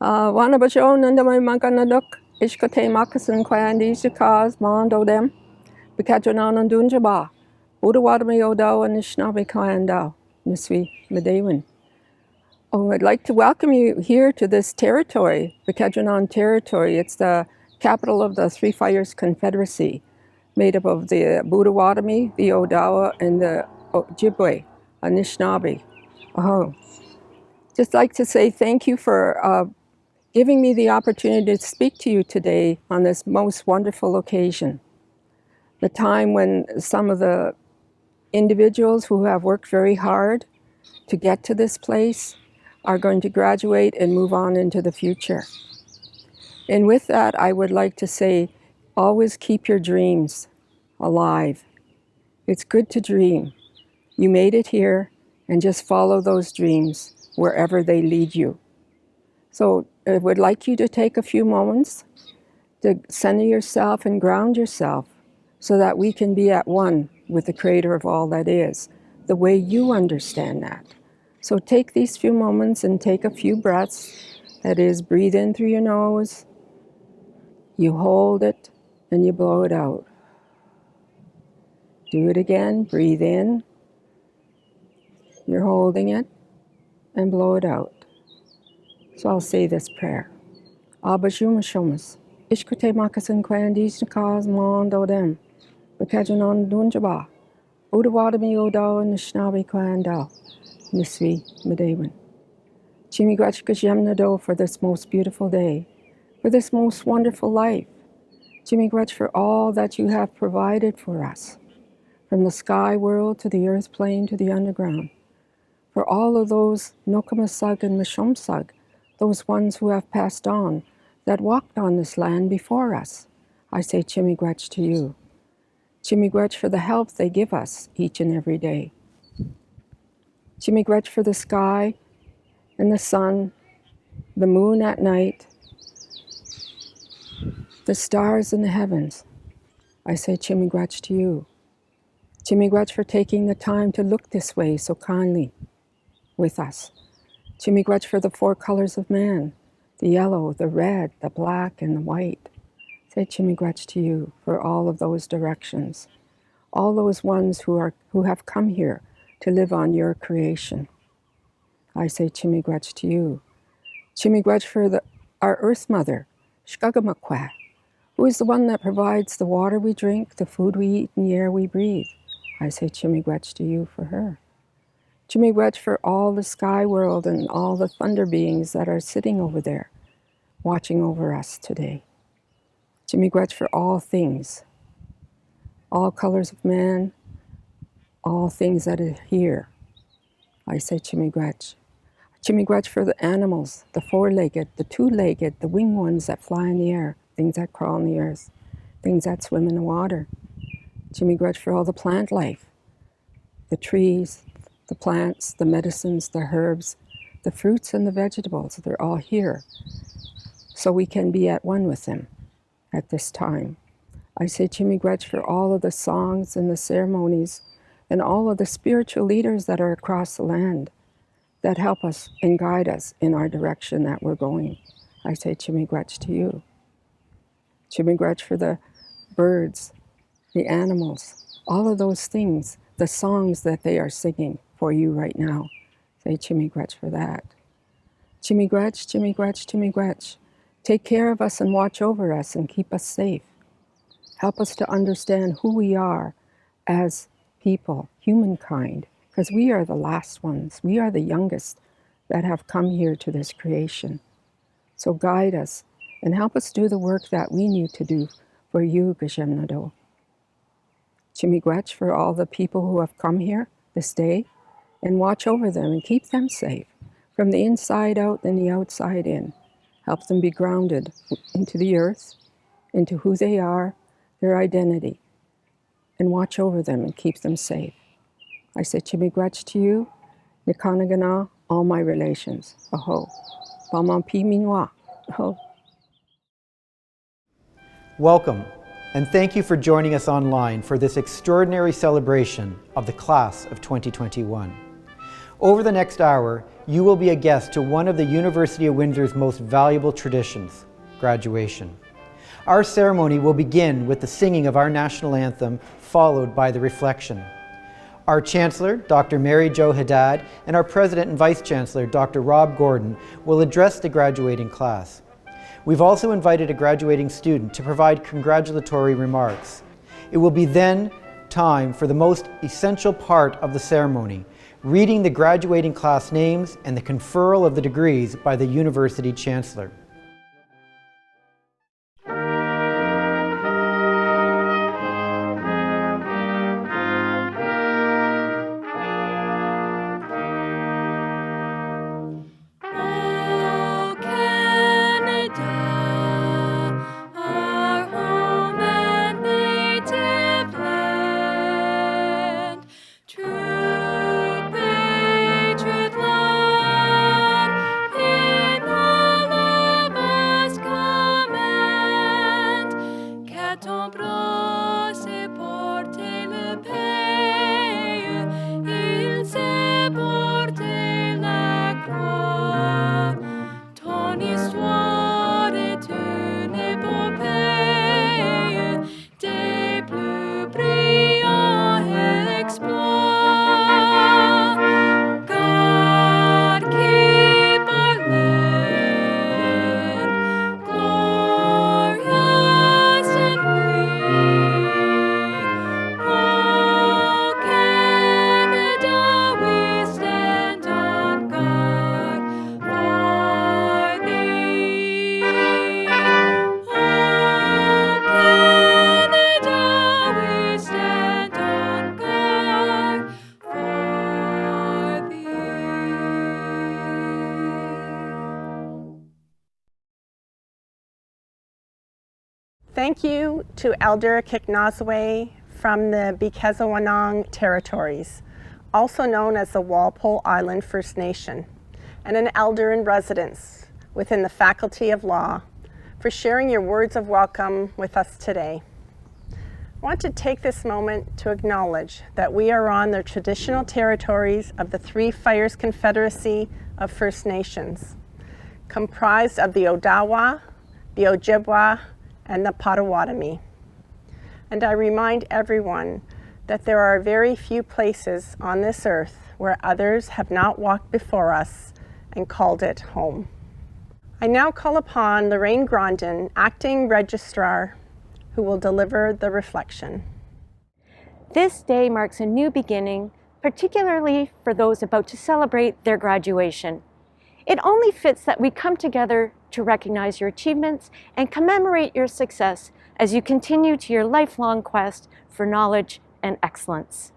Wana basho nanda may maganadok, ishkate makasan kwandi shikaz mondo dem, bikajonan and dunjaba, Udawadami Odo and Nishnabi Kwandao, Niswi Medewin. Oh, I'd like to welcome you here to this territory, the Kedronan territory. It's the capital of the Three Fires Confederacy, made up of the Budawadami, the Odawa, and the Ojibwe, Anishinaabe. Oh, just like to say thank you for giving me the opportunity to speak to you today on this most wonderful occasion. The time when some of the individuals who have worked very hard to get to this place are going to graduate and move on into the future. And with that, I would like to say, always keep your dreams alive. It's good to dream. You made it here, and just follow those dreams wherever they lead you. So I would like you to take a few moments to center yourself and ground yourself so that we can be at one with the Creator of all that is, the way you understand that. So take these few moments and take a few breaths. That is, breathe in through your nose, you hold it, and you blow it out. Do it again, breathe in, you're holding it, and blow it out. So I'll say this prayer. Abba Shumashomas, Ishkute Makasan Kwandis Nakaz Mondo Dem, Bakajanon Dunjaba, Udawadami Odo and Nishnabi Kwandao, Niswi Medewin. Chimigwachkajemnado for this most beautiful day, for this most wonderful life. Chimigwach for all that you have provided for us, from the sky world to the earth plane to the underground. For all of those Nokamasug and Mishomsug, those ones who have passed on, that walked on this land before us, I say Chimigwach to you. Chimigwach for the help they give us each and every day. Chimigwach for the sky and the sun, the moon at night, the stars in the heavens. I say Chimigwach to you. Chimigwach for taking the time to look this way so kindly with us. Chimigwach for the four colors of man, the yellow, the red, the black, and the white. Say Chimigwach to you for all of those directions, all those ones who have come here to live on your creation. I say Chimigwach to you. Chimigwach for our Earth Mother, Shkagamakwa, who is the one that provides the water we drink, the food we eat, and the air we breathe. I say Chimigwach to you for her. Chimigwach for all the sky world and all the thunder beings that are sitting over there, watching over us today. Chimigwach for all things, all colors of man, all things that are here. I say Chimigwach. Chimigwach for the animals, the four-legged, the two-legged, the winged ones that fly in the air, things that crawl on the earth, things that swim in the water. Chimigwach for all the plant life, the trees, the plants, the medicines, the herbs, the fruits and the vegetables. They're all here, so we can be at one with them at this time. I say Chimigwach for all of the songs and the ceremonies and all of the spiritual leaders that are across the land that help us and guide us in our direction that we're going. I say Chimigwach to you. Chimigwach for the birds, the animals, all of those things, the songs that they are singing for you right now. Say Chimigwach for that. Chimigwach, Chimigwach, Chimigwach. Take care of us and watch over us and keep us safe. Help us to understand who we are as people, humankind, because we are the last ones. We are the youngest that have come here to this creation. So guide us and help us do the work that we need to do for you, Gajemnado. Chimigwach for all the people who have come here this day, and watch over them and keep them safe from the inside out and the outside in. Help them be grounded into the earth, into who they are, their identity, and watch over them and keep them safe. I say Chimigwach to you, Nikanagana, all my relations. Aho. Bamampi minwa. Aho. Welcome, and thank you for joining us online for this extraordinary celebration of the class of 2021. Over the next hour, you will be a guest to one of the University of Windsor's most valuable traditions, graduation. Our ceremony will begin with the singing of our national anthem, followed by the reflection. Our Chancellor, Dr. Mary Jo Haddad, and our President and Vice-Chancellor, Dr. Rob Gordon, will address the graduating class. We've also invited a graduating student to provide congratulatory remarks. It will be then time for the most essential part of the ceremony, reading the graduating class names and the conferral of the degrees by the University Chancellor. Thank you to Elder Kiknazwe from the Bikezawanang territories, also known as the Walpole Island First Nation, and an elder in residence within the Faculty of Law for sharing your words of welcome with us today. I want to take this moment to acknowledge that we are on the traditional territories of the Three Fires Confederacy of First Nations, comprised of the Odawa, the Ojibwa, and the Potawatomi. And I remind everyone that there are very few places on this earth where others have not walked before us and called it home. I now call upon Lorraine Grondin, Acting Registrar, who will deliver the reflection. This day marks a new beginning, particularly for those about to celebrate their graduation. It only fits that we come together to recognize your achievements and commemorate your success as you continue to your lifelong quest for knowledge and excellence.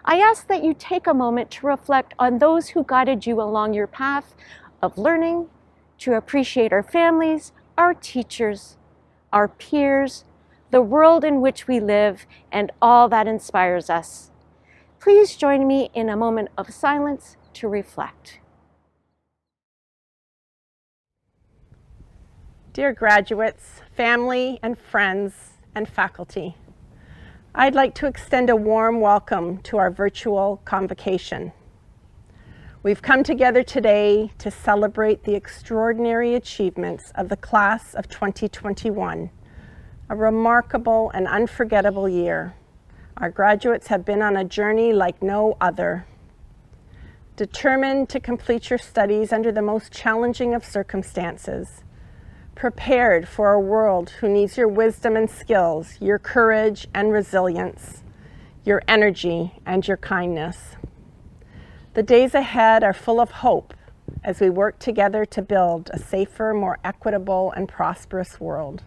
I ask that you take a moment to reflect on those who guided you along your path of learning, to appreciate our families, our teachers, our peers, the world in which we live, and all that inspires us. Please join me in a moment of silence to reflect. Dear graduates, family and friends, and faculty, I'd like to extend a warm welcome to our virtual convocation. We've come together today to celebrate the extraordinary achievements of the class of 2021, a remarkable and unforgettable year. Our graduates have been on a journey like no other. Determined to complete your studies under the most challenging of circumstances, prepared for a world who needs your wisdom and skills, your courage and resilience, your energy and your kindness. The days ahead are full of hope as we work together to build a safer, more equitable and prosperous world.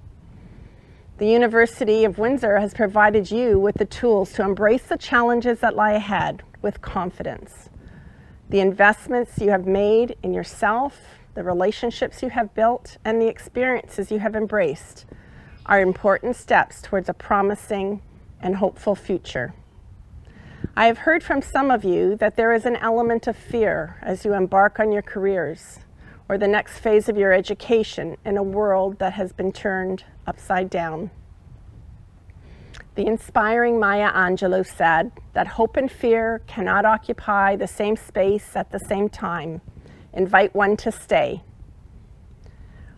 The University of Windsor has provided you with the tools to embrace the challenges that lie ahead with confidence. The investments you have made in yourself, the relationships you have built, and the experiences you have embraced are important steps towards a promising and hopeful future. I have heard from some of you that there is an element of fear as you embark on your careers or the next phase of your education in a world that has been turned upside down. The inspiring Maya Angelou said that hope and fear cannot occupy the same space at the same time. Invite one to stay.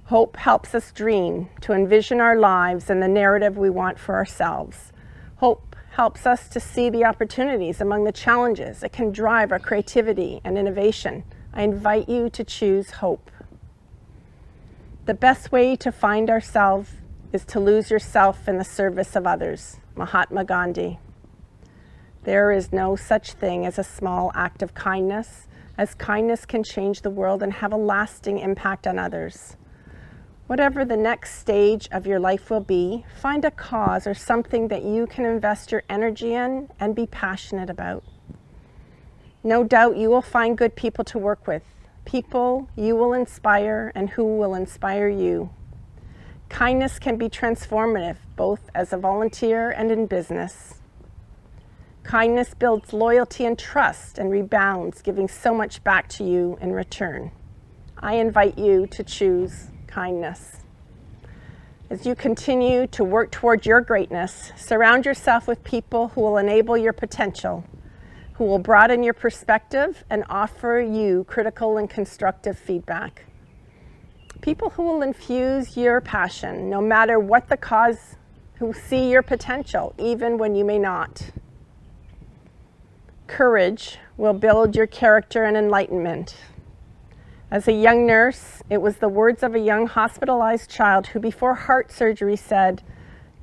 Hope helps us dream, to envision our lives and the narrative we want for ourselves. Hope helps us to see the opportunities among the challenges. It can drive our creativity and innovation. I invite you to choose hope. The best way to find ourselves is to lose yourself in the service of others. Mahatma Gandhi. There is no such thing as a small act of kindness, as kindness can change the world and have a lasting impact on others. Whatever the next stage of your life will be, find a cause or something that you can invest your energy in and be passionate about. No doubt you will find good people to work with, people you will inspire and who will inspire you. Kindness can be transformative, both as a volunteer and in business. Kindness builds loyalty and trust and rebounds, giving so much back to you in return. I invite you to choose kindness. As you continue to work toward your greatness, surround yourself with people who will enable your potential, who will broaden your perspective and offer you critical and constructive feedback. People who will infuse your passion, no matter what the cause, who see your potential, even when you may not. Courage will build your character and enlightenment. As a young nurse, it was the words of a young hospitalized child who before heart surgery said,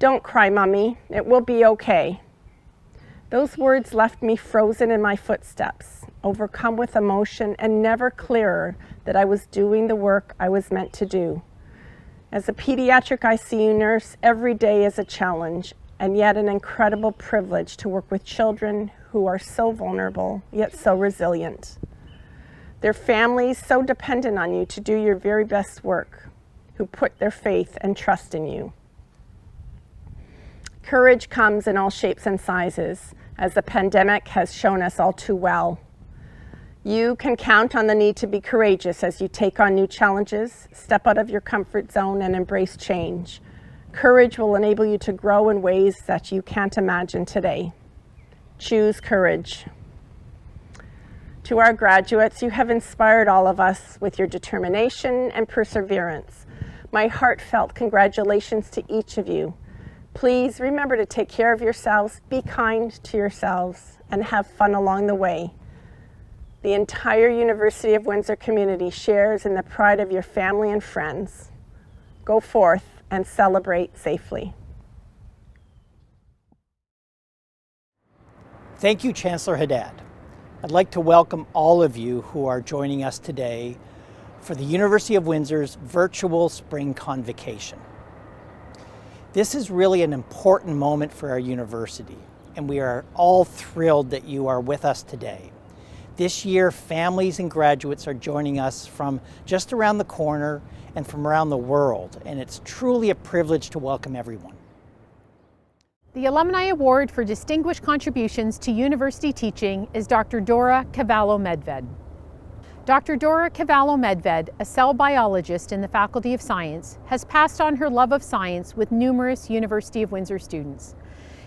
"Don't cry, Mommy, it will be okay." Those words left me frozen in my footsteps, overcome with emotion and never clearer that I was doing the work I was meant to do. As a pediatric ICU nurse, every day is a challenge and yet an incredible privilege to work with children who are so vulnerable, yet so resilient. Their families so dependent on you to do your very best work, who put their faith and trust in you. Courage comes in all shapes and sizes, as the pandemic has shown us all too well. You can count on the need to be courageous as you take on new challenges, step out of your comfort zone, and embrace change. Courage will enable you to grow in ways that you can't imagine today. Choose courage. To our graduates, you have inspired all of us with your determination and perseverance. My heartfelt congratulations to each of you. Please remember to take care of yourselves, be kind to yourselves, and have fun along the way. The entire University of Windsor community shares in the pride of your family and friends. Go forth and celebrate safely. Thank you, Chancellor Haddad. I'd like to welcome all of you who are joining us today for the University of Windsor's virtual spring convocation. This is really an important moment for our university, and we are all thrilled that you are with us today. This year, families and graduates are joining us from just around the corner and from around the world, and it's truly a privilege to welcome everyone. The Alumni Award for Distinguished Contributions to University Teaching is Dr. Dora Cavallo-Medved. Dr. Dora Cavallo-Medved, a cell biologist in the Faculty of Science, has passed on her love of science with numerous University of Windsor students.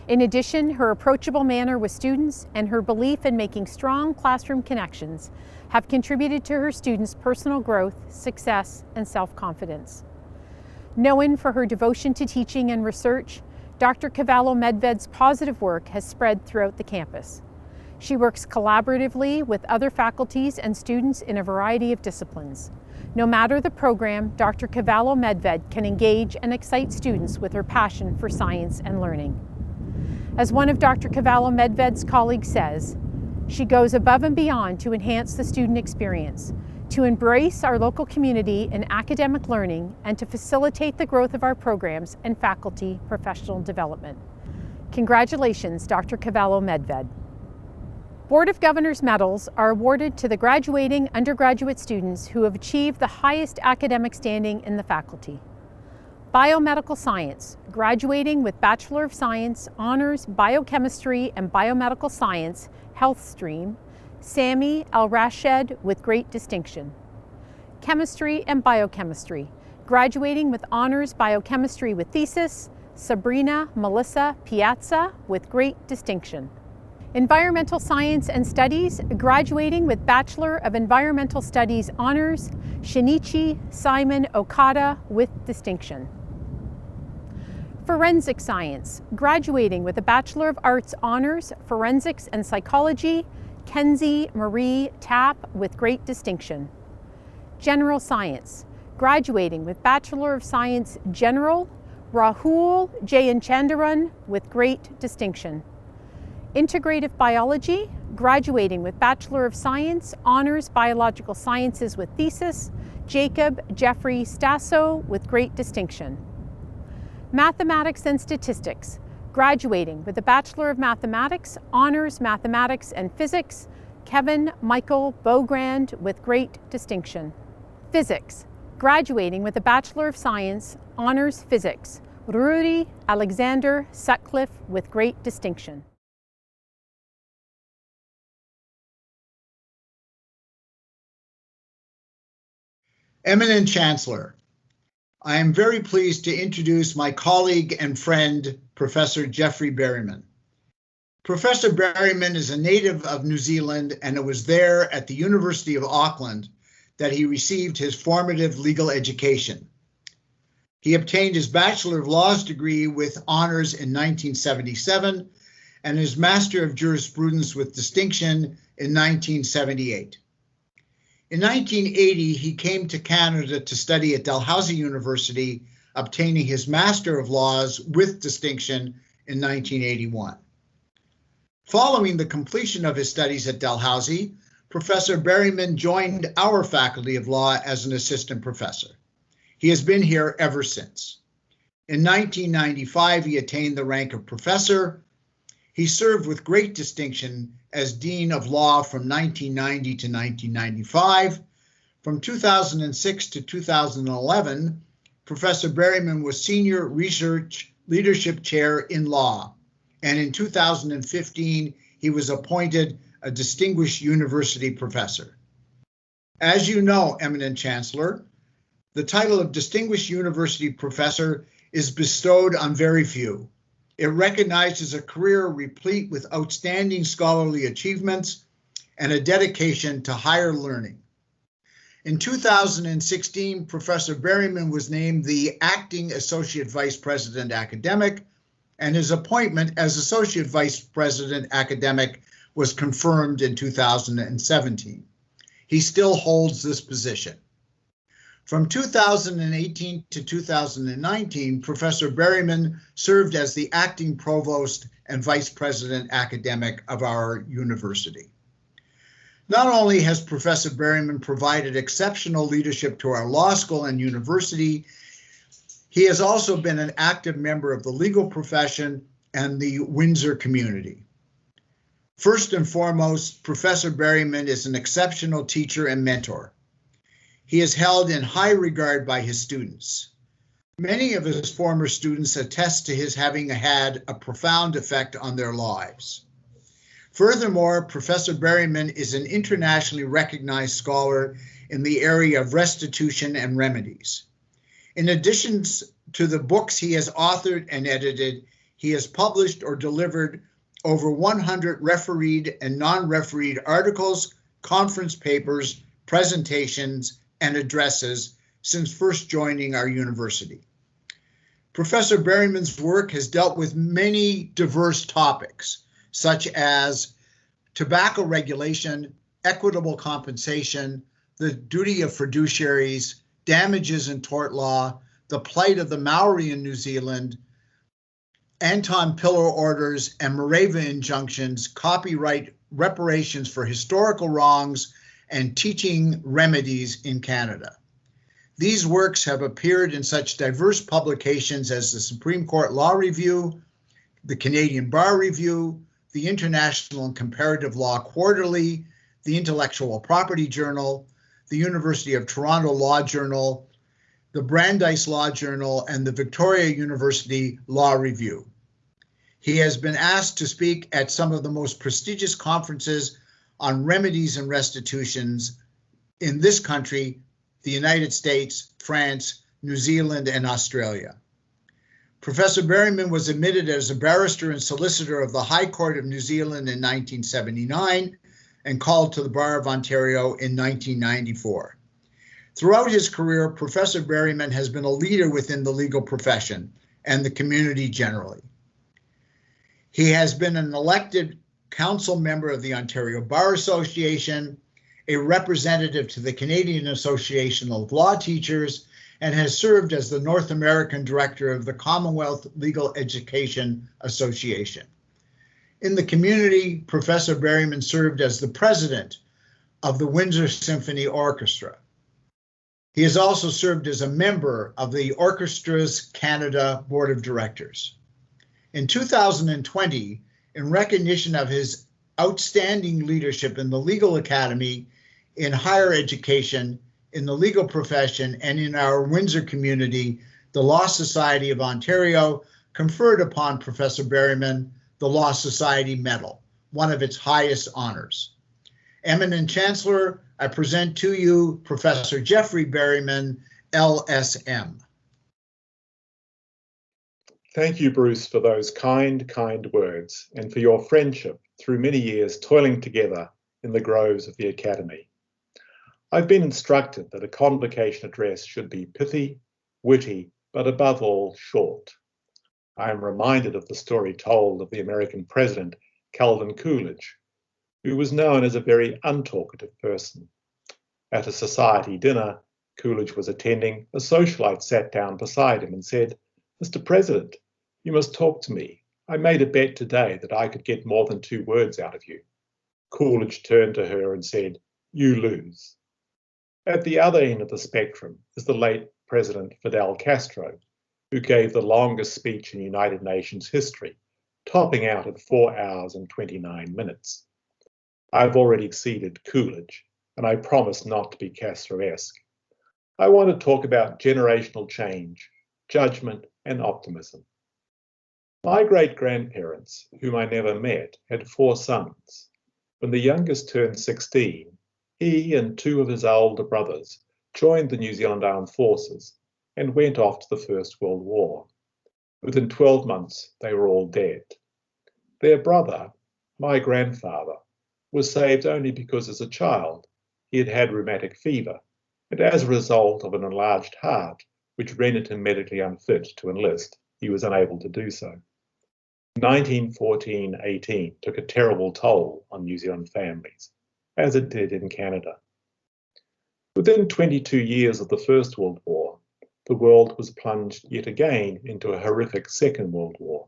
In addition, her approachable manner with students and her belief in making strong classroom connections have contributed to her students' personal growth, success, and self-confidence. Known for her devotion to teaching and research, Dr. Cavallo-Medved's positive work has spread throughout the campus. She works collaboratively with other faculties and students in a variety of disciplines. No matter the program, Dr. Cavallo-Medved can engage and excite students with her passion for science and learning. As one of Dr. Cavallo-Medved's colleagues says, she goes above and beyond to enhance the student experience, to embrace our local community in academic learning, and to facilitate the growth of our programs and faculty professional development. Congratulations, Dr. Cavallo-Medved. Board of Governors medals are awarded to the graduating undergraduate students who have achieved the highest academic standing in the faculty. Biomedical Science, graduating with Bachelor of Science, Honors Biochemistry and Biomedical Science, Health Stream, Sami Al-Rashed with great distinction. Chemistry and Biochemistry, graduating with Honors Biochemistry with Thesis, Sabrina Melissa Piazza with great distinction. Environmental Science and Studies, graduating with Bachelor of Environmental Studies Honors, Shinichi Simon Okada with distinction. Forensic Science, graduating with a Bachelor of Arts Honors, Forensics and Psychology, Kenzie Marie Tapp with great distinction. General Science, graduating with Bachelor of Science General, Rahul Jayanchandaran with great distinction. Integrative Biology, graduating with Bachelor of Science, Honors Biological Sciences with thesis, Jacob Jeffrey Stasso with great distinction. Mathematics and Statistics, graduating with a Bachelor of Mathematics, Honors Mathematics and Physics, Kevin Michael Beaugrand with great distinction. Physics, graduating with a Bachelor of Science, Honors Physics, Rudy Alexander Sutcliffe with great distinction. Eminent Chancellor, I am very pleased to introduce my colleague and friend, Professor Geoffrey Berryman. Professor Berryman is a native of New Zealand, and it was there at the University of Auckland that he received his formative legal education. He obtained his Bachelor of Laws degree with honors in 1977 and his Master of Jurisprudence with distinction in 1978. In 1980, he came to Canada to study at Dalhousie University, obtaining his Master of Laws with distinction in 1981. Following the completion of his studies at Dalhousie, Professor Berryman joined our Faculty of Law as an assistant professor. He has been here ever since. In 1995, he attained the rank of professor. He served with great distinction as Dean of Law from 1990 to 1995. From 2006 to 2011, Professor Berryman was Senior Research Leadership Chair in Law, and in 2015, he was appointed a Distinguished University Professor. As you know, Eminent Chancellor, the title of Distinguished University Professor is bestowed on very few. It recognizes a career replete with outstanding scholarly achievements and a dedication to higher learning. In 2016, Professor Berryman was named the Acting Associate Vice President Academic, and his appointment as Associate Vice President Academic was confirmed in 2017. He still holds this position. From 2018 to 2019, Professor Berryman served as the acting provost and vice president academic of our university. Not only has Professor Berryman provided exceptional leadership to our law school and university, he has also been an active member of the legal profession and the Windsor community. First and foremost, Professor Berryman is an exceptional teacher and mentor. He is held in high regard by his students. Many of his former students attest to his having had a profound effect on their lives. Furthermore, Professor Berryman is an internationally recognized scholar in the area of restitution and remedies. In addition to the books he has authored and edited, he has published or delivered over 100 refereed and non-refereed articles, conference papers, presentations, and addresses since first joining our university. Professor Berryman's work has dealt with many diverse topics, such as tobacco regulation, equitable compensation, the duty of fiduciaries, damages in tort law, the plight of the Maori in New Zealand, Anton Pillar orders and Moreva injunctions, copyright reparations for historical wrongs, and teaching remedies in Canada. These works have appeared in such diverse publications as the Supreme Court Law Review, the Canadian Bar Review, the International and Comparative Law Quarterly, the Intellectual Property Journal, the University of Toronto Law Journal, the Brandeis Law Journal, and the Victoria University Law Review. He has been asked to speak at some of the most prestigious conferences on remedies and restitutions in this country, the United States, France, New Zealand, and Australia. Professor Berryman was admitted as a barrister and solicitor of the High Court of New Zealand in 1979 and called to the Bar of Ontario in 1994. Throughout his career, Professor Berryman has been a leader within the legal profession and the community generally. He has been an elected council member of the Ontario Bar Association, a representative to the Canadian Association of Law Teachers, and has served as the North American Director of the Commonwealth Legal Education Association. In the community, Professor Berryman served as the president of the Windsor Symphony Orchestra. He has also served as a member of the Orchestras Canada Board of Directors. In 2020, in recognition of his outstanding leadership in the Legal Academy, in higher education, in the legal profession, and in our Windsor community, the Law Society of Ontario conferred upon Professor Berryman the Law Society Medal, one of its highest honors. Eminent Chancellor, I present to you Professor Jeffrey Berryman, LSM. Thank you, Bruce, for those kind words and for your friendship through many years toiling together in the groves of the Academy. I've been instructed that a convocation address should be pithy, witty, but above all, short. I am reminded of the story told of the American President, Calvin Coolidge, who was known as a very untalkative person. At a society dinner Coolidge was attending, a socialite sat down beside him and said, "Mr. President, you must talk to me. I made a bet today that I could get more than 2 words out of you." Coolidge turned to her and said, "You lose." At the other end of the spectrum is the late President Fidel Castro, who gave the longest speech in United Nations history, topping out at 4 hours and 29 minutes. I've already exceeded Coolidge, and I promise not to be Castro-esque. I want to talk about generational change, judgment, and optimism. My great-grandparents, whom I never met, had 4 sons. When the youngest turned 16, he and 2 of his older brothers joined the New Zealand Armed Forces and went off to the First World War. Within 12 months, they were all dead. Their brother, my grandfather, was saved only because as a child he had had rheumatic fever, and as a result of an enlarged heart, which rendered him medically unfit to enlist, he was unable to do so. 1914-18 took a terrible toll on New Zealand families, as it did in Canada. Within 22 years of the First World War, the world was plunged yet again into a horrific Second World War.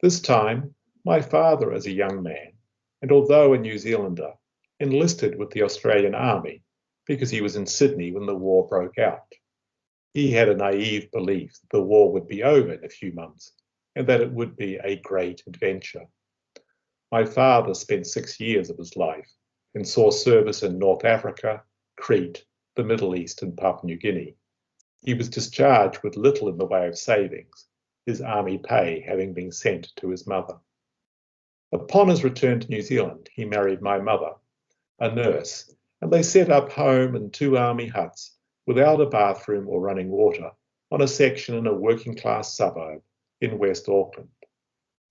This time, my father as a young man, and although a New Zealander, enlisted with the Australian Army because he was in Sydney when the war broke out. He had a naive belief that the war would be over in a few months and that it would be a great adventure. My father spent 6 years of his life and saw service in North Africa, Crete, the Middle East, and Papua New Guinea. He was discharged with little in the way of savings, his army pay having been sent to his mother. Upon his return to New Zealand, he married my mother, a nurse, and they set up home in 2 army huts without a bathroom or running water on a section in a working-class suburb in West Auckland.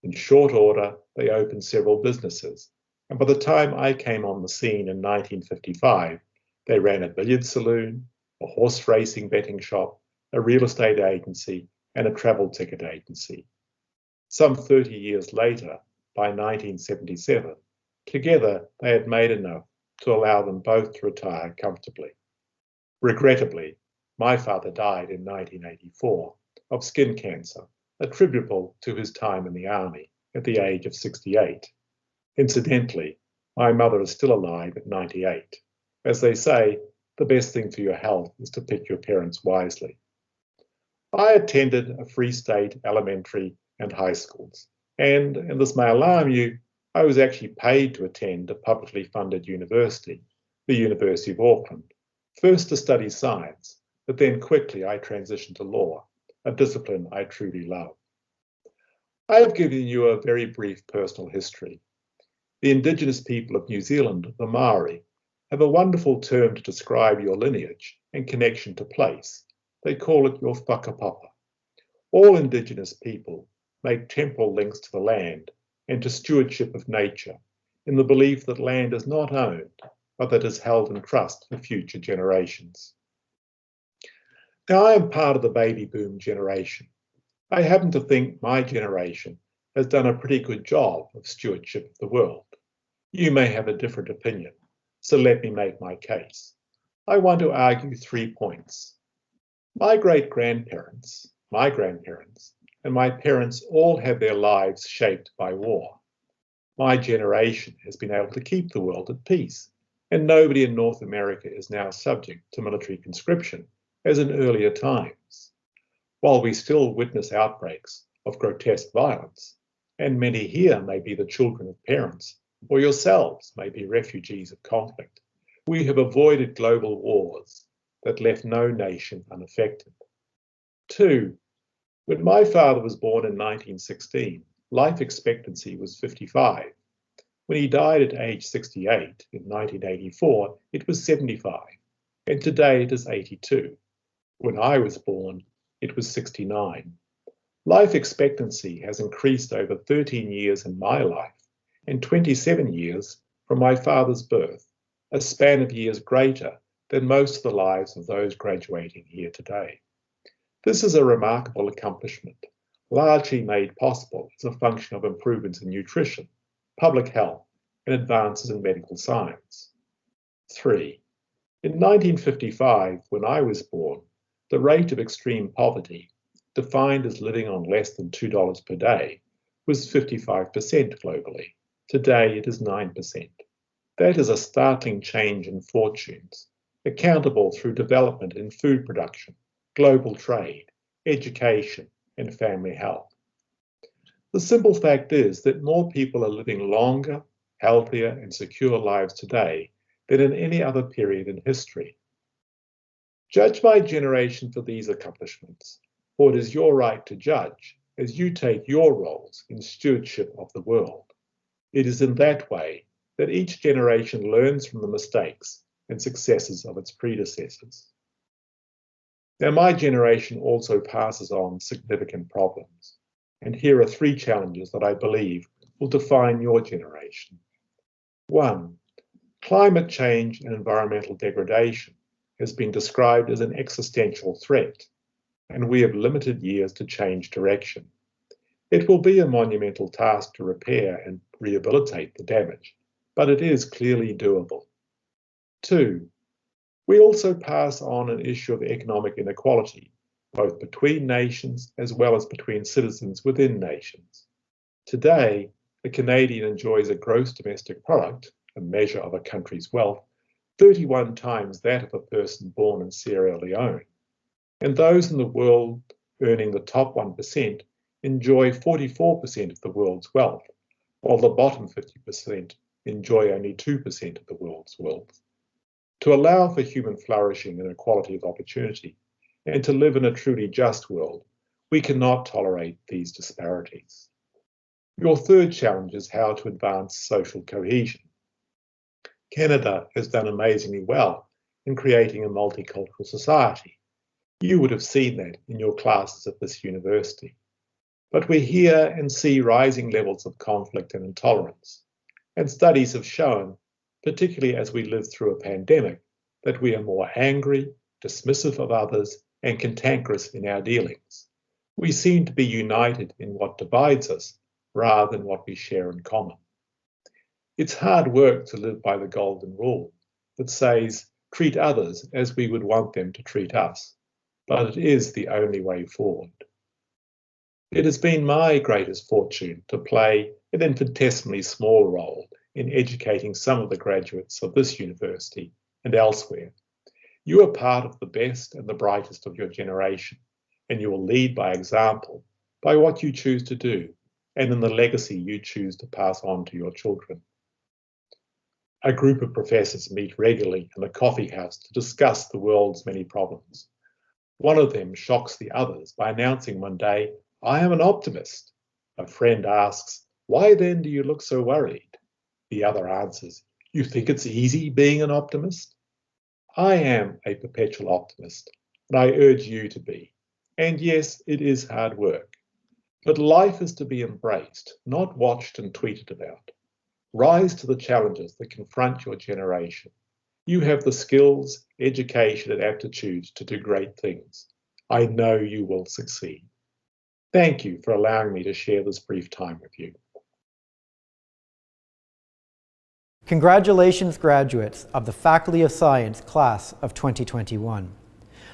In short order, they opened several businesses, and by the time I came on the scene in 1955, they ran a billiard saloon, a horse racing betting shop, a real estate agency, and a travel ticket agency. Some 30 years later, by 1977, together they had made enough to allow them both to retire comfortably. Regrettably, my father died in 1984 of skin cancer, attributable to his time in the army at the age of 68. Incidentally, my mother is still alive at 98. As they say, the best thing for your health is to pick your parents wisely. I attended a Free State elementary and high schools, and this may alarm you, I was actually paid to attend a publicly funded university, the University of Auckland, first to study science, but then quickly I transitioned to law, a discipline I truly love. I have given you a very brief personal history. The Indigenous people of New Zealand, the Maori, have a wonderful term to describe your lineage and connection to place. They call it your whakapapa. All Indigenous people make temporal links to the land and to stewardship of nature in the belief that land is not owned, but that is held in trust for future generations. Now, I am part of the baby boom generation. I happen to think my generation has done a pretty good job of stewardship of the world. You may have a different opinion, so let me make my case. I want to argue 3 points. My great-grandparents, my grandparents, and my parents all had their lives shaped by war. My generation has been able to keep the world at peace, and nobody in North America is now subject to military conscription, as in earlier times. While we still witness outbreaks of grotesque violence, and many here may be the children of parents, or yourselves may be refugees of conflict, we have avoided global wars that left no nation unaffected. 2, when my father was born in 1916, life expectancy was 55. When he died at age 68 in 1984, it was 75, and today it is 82. When I was born, it was 69. Life expectancy has increased over 13 years in my life and 27 years from my father's birth, a span of years greater than most of the lives of those graduating here today. This is a remarkable accomplishment, largely made possible as a function of improvements in nutrition, public health, and advances in medical science. 3, in 1955, when I was born, the rate of extreme poverty, defined as living on less than $2 per day, was 55% globally. Today it is 9%. That is a startling change in fortunes, accountable through development in food production, global trade, education, and family health. The simple fact is that more people are living longer, healthier, and secure lives today than in any other period in history. Judge my generation for these accomplishments, for it is your right to judge as you take your roles in stewardship of the world. It is in that way that each generation learns from the mistakes and successes of its predecessors. Now, my generation also passes on significant problems, and here are 3 challenges that I believe will define your generation. 1, climate change and environmental degradation has been described as an existential threat, and we have limited years to change direction. It will be a monumental task to repair and rehabilitate the damage, but it is clearly doable. 2, we also pass on an issue of economic inequality, both between nations as well as between citizens within nations. Today, a Canadian enjoys a gross domestic product, a measure of a country's wealth, 31 times that of a person born in Sierra Leone. And those in the world earning the top 1% enjoy 44% of the world's wealth, while the bottom 50% enjoy only 2% of the world's wealth. To allow for human flourishing and equality of opportunity, and to live in a truly just world, we cannot tolerate these disparities. Your 3rd challenge is how to advance social cohesion. Canada has done amazingly well in creating a multicultural society. You would have seen that in your classes at this university. But we hear and see rising levels of conflict and intolerance. And studies have shown, particularly as we live through a pandemic, that we are more angry, dismissive of others, and cantankerous in our dealings. We seem to be united in what divides us rather than what we share in common. It's hard work to live by the golden rule that says, treat others as we would want them to treat us, but it is the only way forward. It has been my greatest fortune to play an infinitesimally small role in educating some of the graduates of this university and elsewhere. You are part of the best and the brightest of your generation, and you will lead by example, by what you choose to do, and in the legacy you choose to pass on to your children. A group of professors meet regularly in a coffee house to discuss the world's many problems. One of them shocks the others by announcing one day, "I am an optimist." A friend asks, "Why then do you look so worried?" The other answers, "You think it's easy being an optimist?" I am a perpetual optimist, and I urge you to be. And yes, it is hard work. But life is to be embraced, not watched and tweeted about. Rise to the challenges that confront your generation. You have the skills, education, and aptitudes to do great things. I know you will succeed. Thank you for allowing me to share this brief time with you. Congratulations, graduates of the Faculty of Science class of 2021.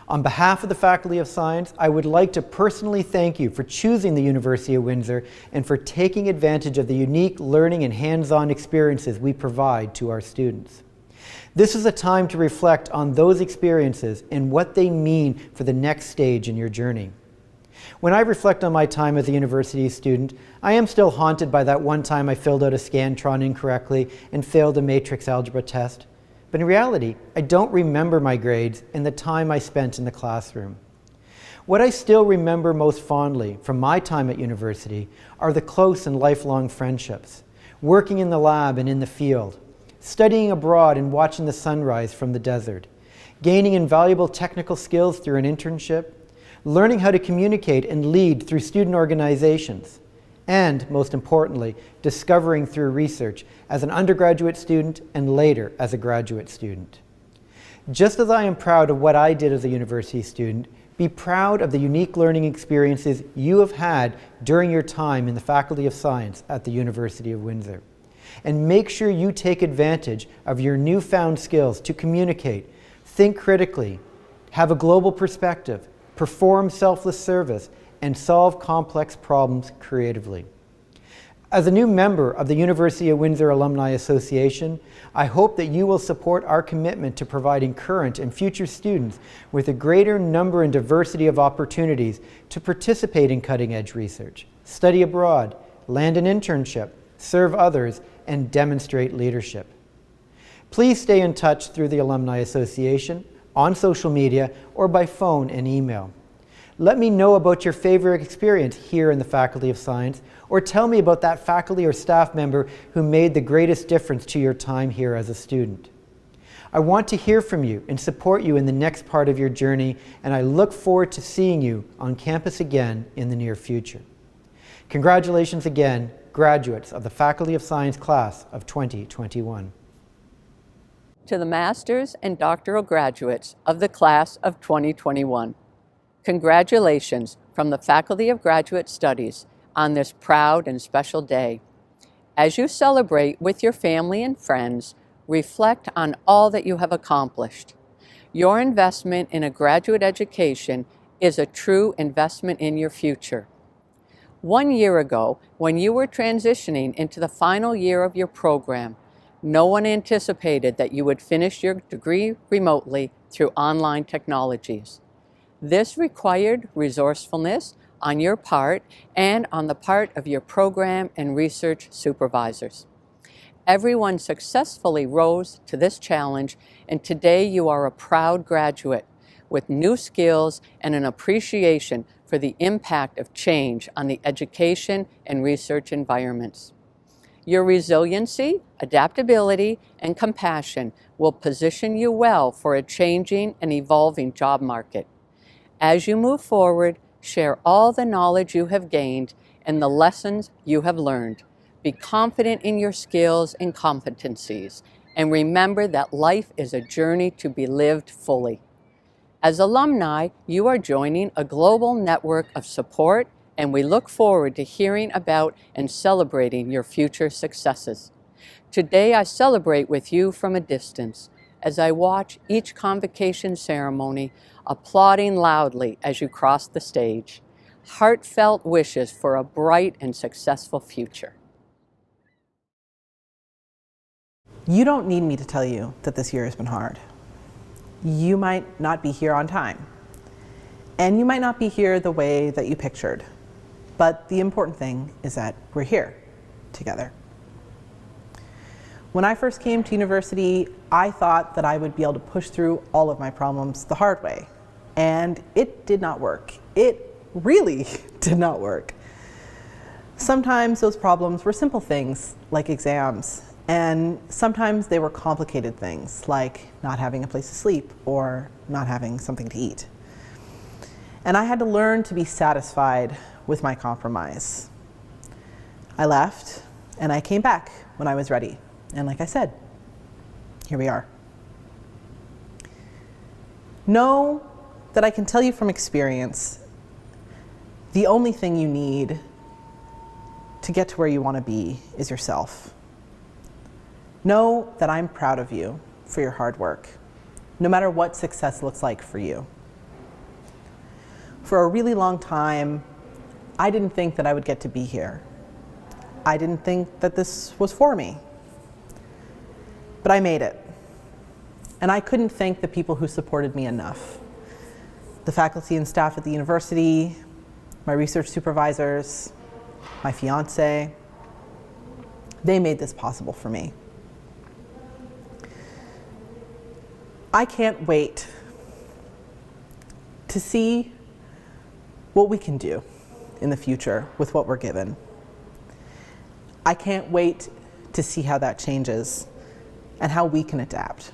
On behalf of the Faculty of Science, I would like to personally thank you for choosing the University of Windsor and for taking advantage of the unique learning and hands-on experiences we provide to our students. This is a time to reflect on those experiences and what they mean for the next stage in your journey. When I reflect on my time as a university student, I am still haunted by that one time I filled out a Scantron incorrectly and failed a matrix algebra test. But in reality, I don't remember my grades and the time I spent in the classroom. What I still remember most fondly from my time at university are the close and lifelong friendships, working in the lab and in the field, studying abroad and watching the sunrise from the desert, gaining invaluable technical skills through an internship, learning how to communicate and lead through student organizations, and, most importantly, discovering through research as an undergraduate student and later as a graduate student. Just as I am proud of what I did as a university student, be proud of the unique learning experiences you have had during your time in the Faculty of Science at the University of Windsor. And make sure you take advantage of your newfound skills to communicate, think critically, have a global perspective, perform selfless service, and solve complex problems creatively. As a new member of the University of Windsor Alumni Association, I hope that you will support our commitment to providing current and future students with a greater number and diversity of opportunities to participate in cutting-edge research, study abroad, land an internship, serve others, and demonstrate leadership. Please stay in touch through the Alumni Association, on social media, or by phone and email. Let me know about your favorite experience here in the Faculty of Science, or tell me about that faculty or staff member who made the greatest difference to your time here as a student. I want to hear from you and support you in the next part of your journey, and I look forward to seeing you on campus again in the near future. Congratulations again, graduates of the Faculty of Science class of 2021. To the master's and doctoral graduates of the class of 2021. Congratulations from the Faculty of Graduate Studies on this proud and special day. As you celebrate with your family and friends, reflect on all that you have accomplished. Your investment in a graduate education is a true investment in your future. 1 year ago, when you were transitioning into the final year of your program, no one anticipated that you would finish your degree remotely through online technologies. This required resourcefulness on your part and on the part of your program and research supervisors. Everyone successfully rose to this challenge, and today you are a proud graduate with new skills and an appreciation for the impact of change on the education and research environments. Your resiliency, adaptability, and compassion will position you well for a changing and evolving job market. As you move forward, share all the knowledge you have gained and the lessons you have learned. Be confident in your skills and competencies, and remember that life is a journey to be lived fully. As alumni, you are joining a global network of support, and we look forward to hearing about and celebrating your future successes. Today, I celebrate with you from a distance as I watch each convocation ceremony, applauding loudly as you cross the stage. Heartfelt wishes for a bright and successful future. You don't need me to tell you that this year has been hard. You might not be here on time, and you might not be here the way that you pictured, but the important thing is that we're here together. When I first came to university, I thought that I would be able to push through all of my problems the hard way, and it did not work. It really did not work. Sometimes those problems were simple things like exams, and sometimes they were complicated things like not having a place to sleep or not having something to eat. And I had to learn to be satisfied with my compromise. I left, and I came back when I was ready. And like I said, here we are. Know that I can tell you from experience, the only thing you need to get to where you want to be is yourself. Know that I'm proud of you for your hard work, no matter what success looks like for you. For a really long time, I didn't think that I would get to be here. I didn't think that this was for me. But I made it. And I couldn't thank the people who supported me enough. The faculty and staff at the university, my research supervisors, my fiance, they made this possible for me. I can't wait to see what we can do in the future with what we're given. I can't wait to see how that changes and how we can adapt.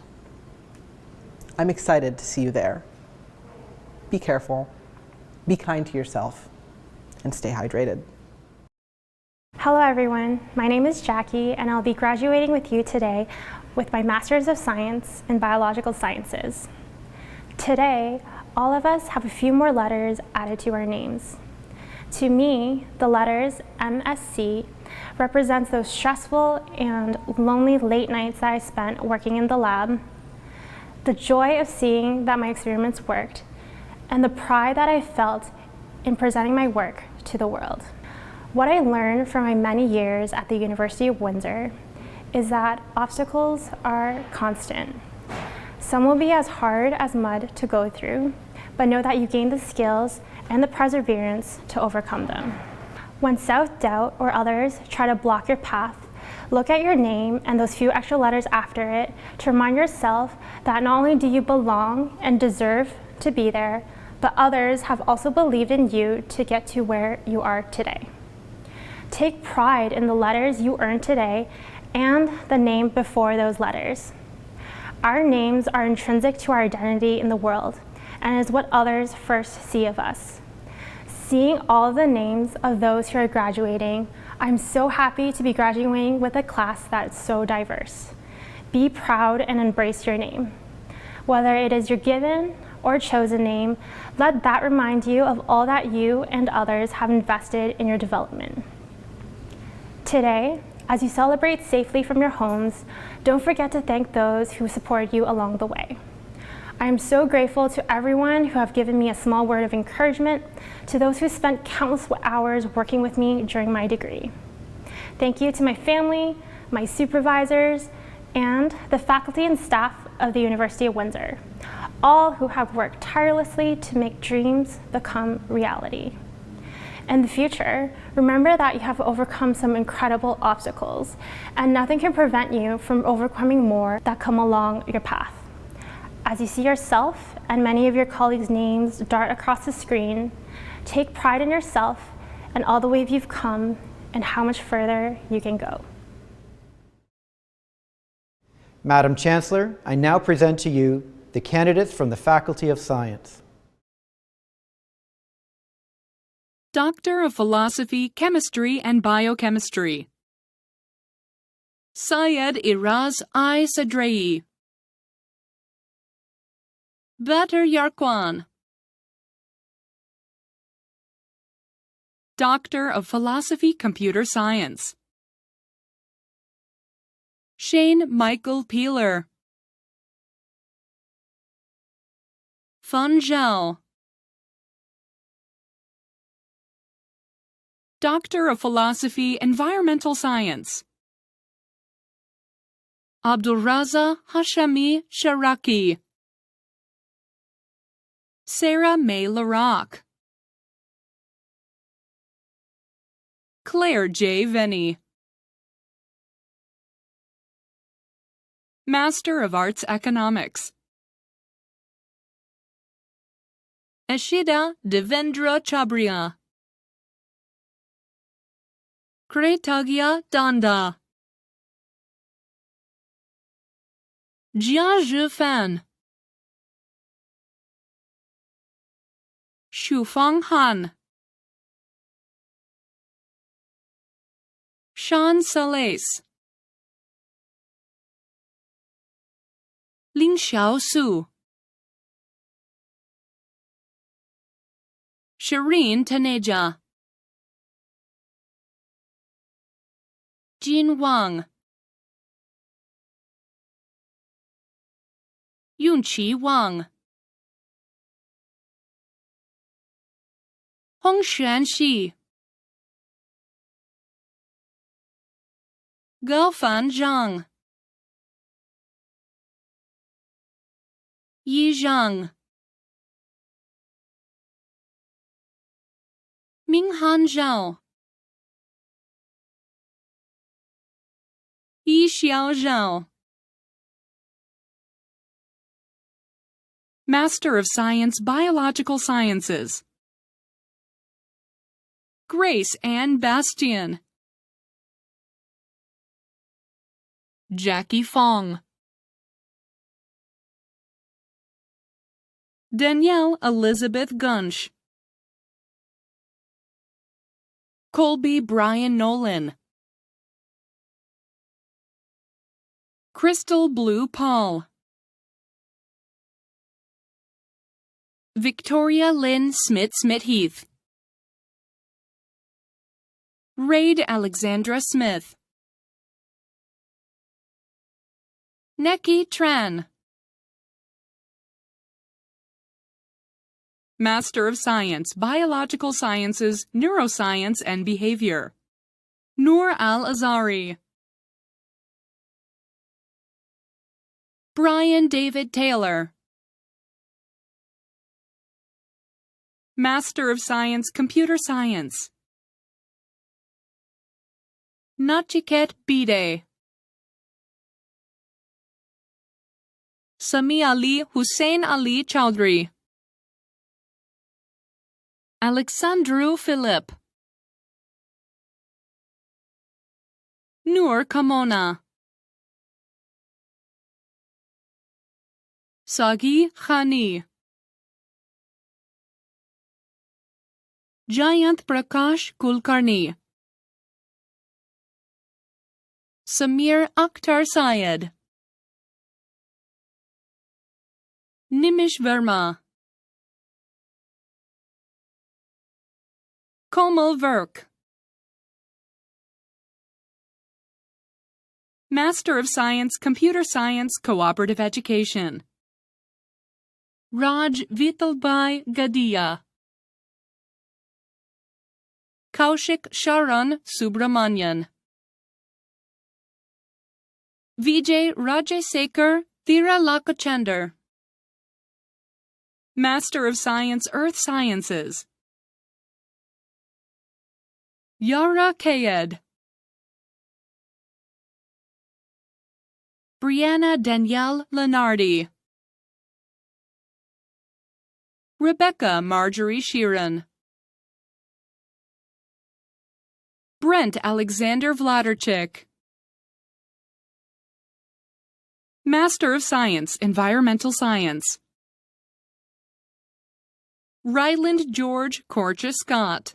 I'm excited to see you there. Be careful, be kind to yourself, and stay hydrated. Hello everyone, my name is Jackie and I'll be graduating with you today with my Master's of Science in Biological Sciences. Today, all of us have a few more letters added to our names. To me, the letters MSc represents those stressful and lonely late nights that I spent working in the lab, the joy of seeing that my experiments worked, and the pride that I felt in presenting my work to the world. What I learned from my many years at the University of Windsor is that obstacles are constant. Some will be as hard as mud to go through, but know that you gain the skills and the perseverance to overcome them. When self-doubt or others try to block your path, look at your name and those few extra letters after it to remind yourself that not only do you belong and deserve to be there, but others have also believed in you to get to where you are today. Take pride in the letters you earned today and the name before those letters. Our names are intrinsic to our identity in the world and is what others first see of us. Seeing all of the names of those who are graduating, I'm so happy to be graduating with a class that's so diverse. Be proud and embrace your name. Whether it is your given or chosen name, let that remind you of all that you and others have invested in your development. Today, as you celebrate safely from your homes, don't forget to thank those who support you along the way. I am so grateful to everyone who have given me a small word of encouragement, to those who spent countless hours working with me during my degree. Thank you to my family, my supervisors, and the faculty and staff of the University of Windsor, all who have worked tirelessly to make dreams become reality. In the future, remember that you have overcome some incredible obstacles, and nothing can prevent you from overcoming more that come along your path. As you see yourself and many of your colleagues' names dart across the screen, take pride in yourself and all the way you've come and how much further you can go. Madam Chancellor, I now present to you the candidates from the Faculty of Science. Doctor of Philosophy, Chemistry and Biochemistry, Syed Iraz I. Sadrei, Batar Yarquan, Doctor of Philosophy, Computer Science, Shane Michael Peeler, Fun Zhao, Doctor of Philosophy, Environmental Science, Abdulraza Hashemi Sharaki, Sarah May Larocque, Claire J. Venny, Master of Arts Economics, Ashida Devendra Chabria, Kretagya Danda, Jia Zhifan, Shufeng Han, Sean Salais, Lin Xiaosu, Shireen Taneja, Jin Wang, Yunqi Wang, Hongxuan Shi, Gaofan Zhang, Yi Zhang, Minghan Zhao, Yi Xiao Zhao, Master of Science, Biological Sciences, Grace Ann Bastian, Jackie Fong, Danielle Elizabeth Gunsch, Colby Brian Nolan, Crystal Blue Paul, Victoria Lynn Smith-Smith-Heath, Raid Alexandra Smith, Neki Tran, Master of Science, Biological Sciences, Neuroscience and Behavior, Noor Al-Azari, Brian David Taylor, Master of Science, Computer Science, Nachiket Bide, Sami Ali Hussein Ali Chowdhury, Alexandru Philip, Noor Kamona, Sagi Khani, Jayant Prakash Kulkarni, Samir Akhtar Syed, Nimish Verma, Komal Virk, Master of Science, Computer Science, Cooperative Education, Raj Vitalbhai Gadia, Kaushik Sharan Subramanian, Vijay Rajasekar Thiralakachandar, Master of Science, Earth Sciences, Yara Kayed, Brianna Danielle Lenardi, Rebecca Marjorie Sheeran, Brent Alexander Vladarchik, Master of Science, Environmental Science, Ryland George Corchia Scott,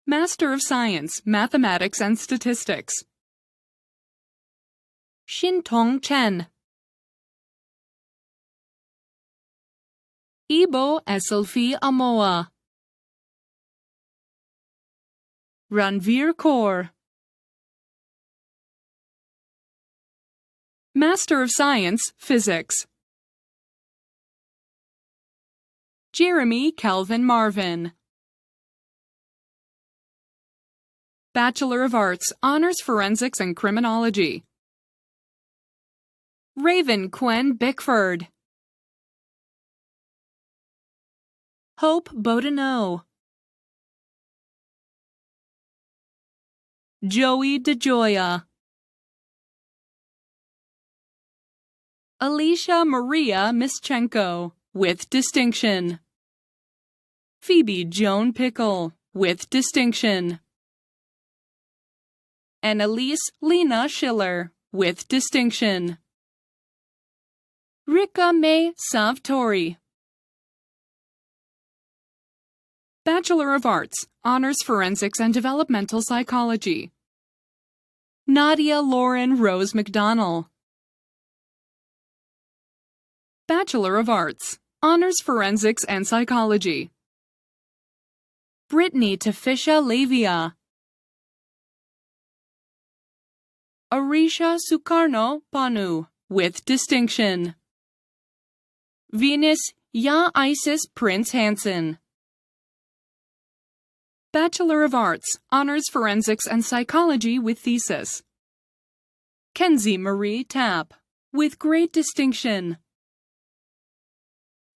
Master of Science, Mathematics and Statistics, Shintong Chen, Ibo Eselfi Amoa, Ranveer Kaur, Master of Science, Physics, Jeremy Calvin Marvin, Bachelor of Arts, Honors Forensics and Criminology, Raven Quen Bickford, Hope Boudinot, Joey DeJoya, Alicia Maria Mischenko, with distinction, Phoebe Joan Pickle, with distinction, Annalise Lena Schiller, with distinction, Rika May Savtori, Bachelor of Arts, Honors Forensics and Developmental Psychology. Nadia Lauren Rose McDonnell. Bachelor of Arts, Honors Forensics and Psychology. Brittany Tafisha Lavia. Arisha Sukarno Panu, with distinction. Venus Ya Isis Prince Hansen. Bachelor of Arts, Honors Forensics and Psychology with thesis. Kenzie Marie Tapp, with great distinction.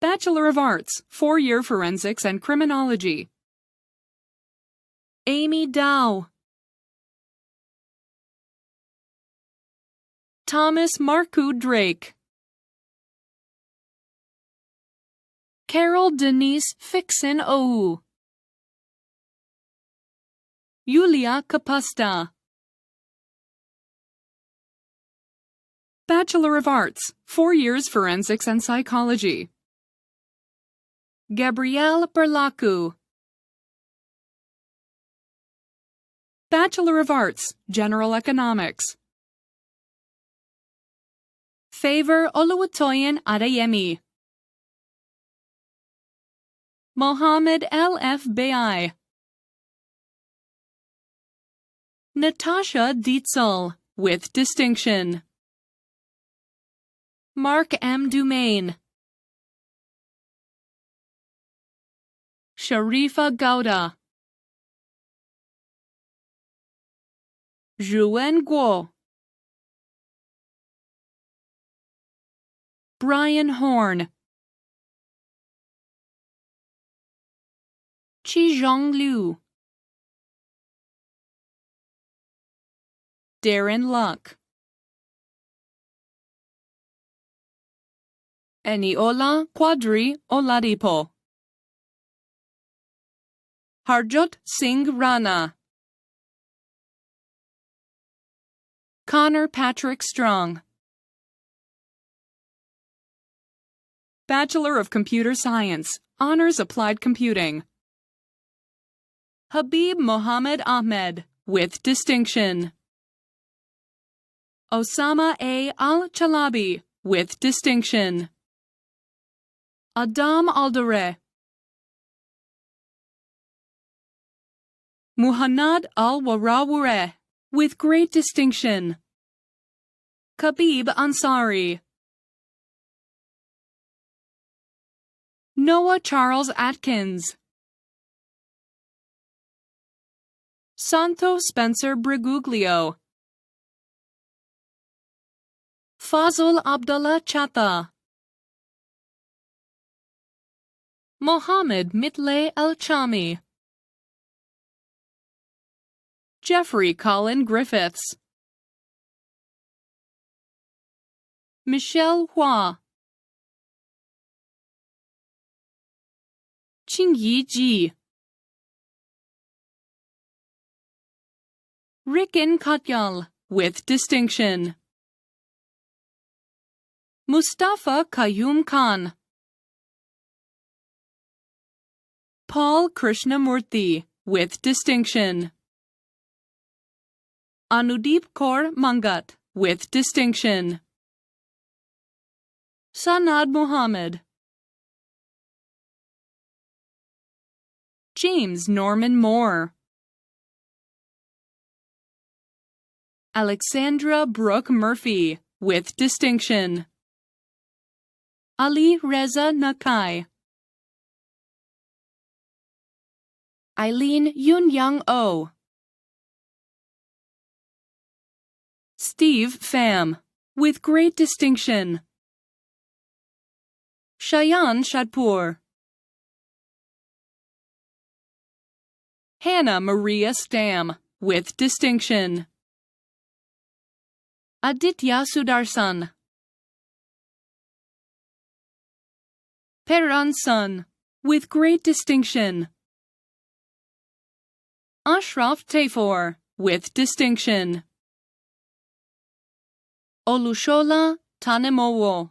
Bachelor of Arts, 4-year Forensics and Criminology. Amy Dow. Thomas Marcoux Drake. Carol Denise Fixin Ohu. Yulia Kapusta. Bachelor of Arts, 4 years Forensics and Psychology. Gabrielle Berlaku. Bachelor of Arts, General Economics. Favor Oluwatoyin Adeyemi. Mohammed L.F. Bai. Natasha Dietzel, with distinction. Mark M. Dumaine. Sharifa Gouda. Zhuwen Guo. Brian Horn. Qizhong Liu. Darren Luck. Eniola Quadri Oladipo. Harjot Singh Rana. Connor Patrick Strong. Bachelor of Computer Science, Honors Applied Computing. Habib Mohammed Ahmed, with distinction. Osama A. Al-Chalabi, with distinction. Adam Aldare. Muhannad Al-Warawure, with great distinction. Khabib Ansari. Noah Charles Atkins. Santo Spencer Briguglio. Fazul Abdullah Chatta. Mohammed Mitle El-Chami. Jeffrey Colin Griffiths. Michelle Hua. Qingyi Ji. Rikin Katyal, with distinction. Mustafa Qayyum Khan. Paul Krishnamurthy, with distinction. Anudeep Kaur Mangat, with distinction. Sanad Muhammad. James Norman Moore. Alexandra Brooke Murphy, with distinction. Ali Reza Nakai. Eileen Yun-Young Oh. Steve Pham, with great distinction. Shayan Shadpur. Hannah Maria Stam, with distinction. Aditya Sudarsan. Peran Sun, with great distinction. Ashraf Tafor, with distinction. Olushola Tanemowo.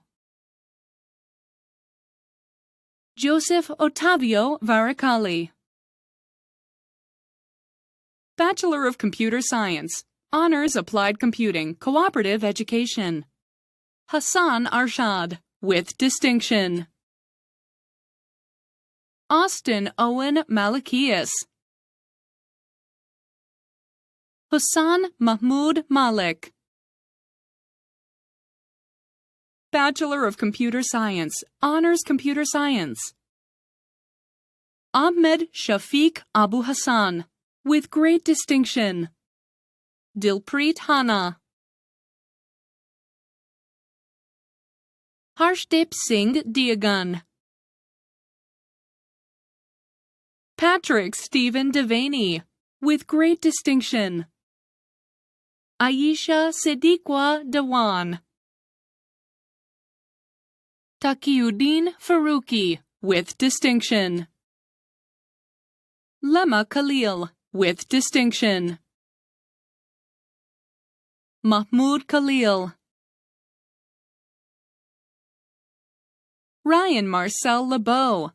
Joseph Otavio Varacali. Bachelor of Computer Science, Honors Applied Computing, Cooperative Education. Hassan Arshad, with distinction. Austin Owen Malakias. Hussan Mahmoud Malik. Bachelor of Computer Science, Honors Computer Science. Ahmed Shafiq Abu Hassan, with great distinction. Dilpreet Hana. Harshdeep Singh Diagun. Patrick Stephen Devaney, with great distinction. Aisha Siddiqua Dewan. Taqiyuddin Faruqi, with distinction. Lema Khalil, with distinction. Mahmoud Khalil. Ryan Marcel Lebeau.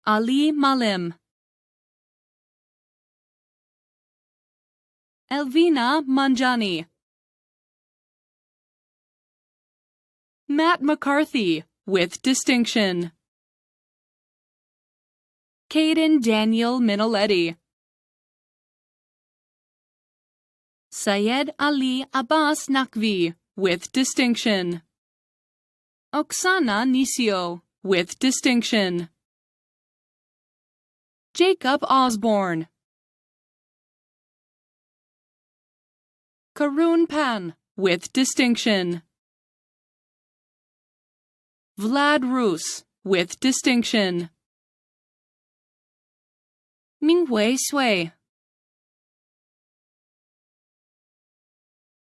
Ali Malim. Elvina Manjani. Matt McCarthy, with distinction. Caden Daniel Minoletti. Syed Ali Abbas Naqvi, with distinction. Oksana Nisio, with distinction. Jacob Osborne. Karun Pan, with distinction. Vlad Rus, with distinction. Minghui Sui.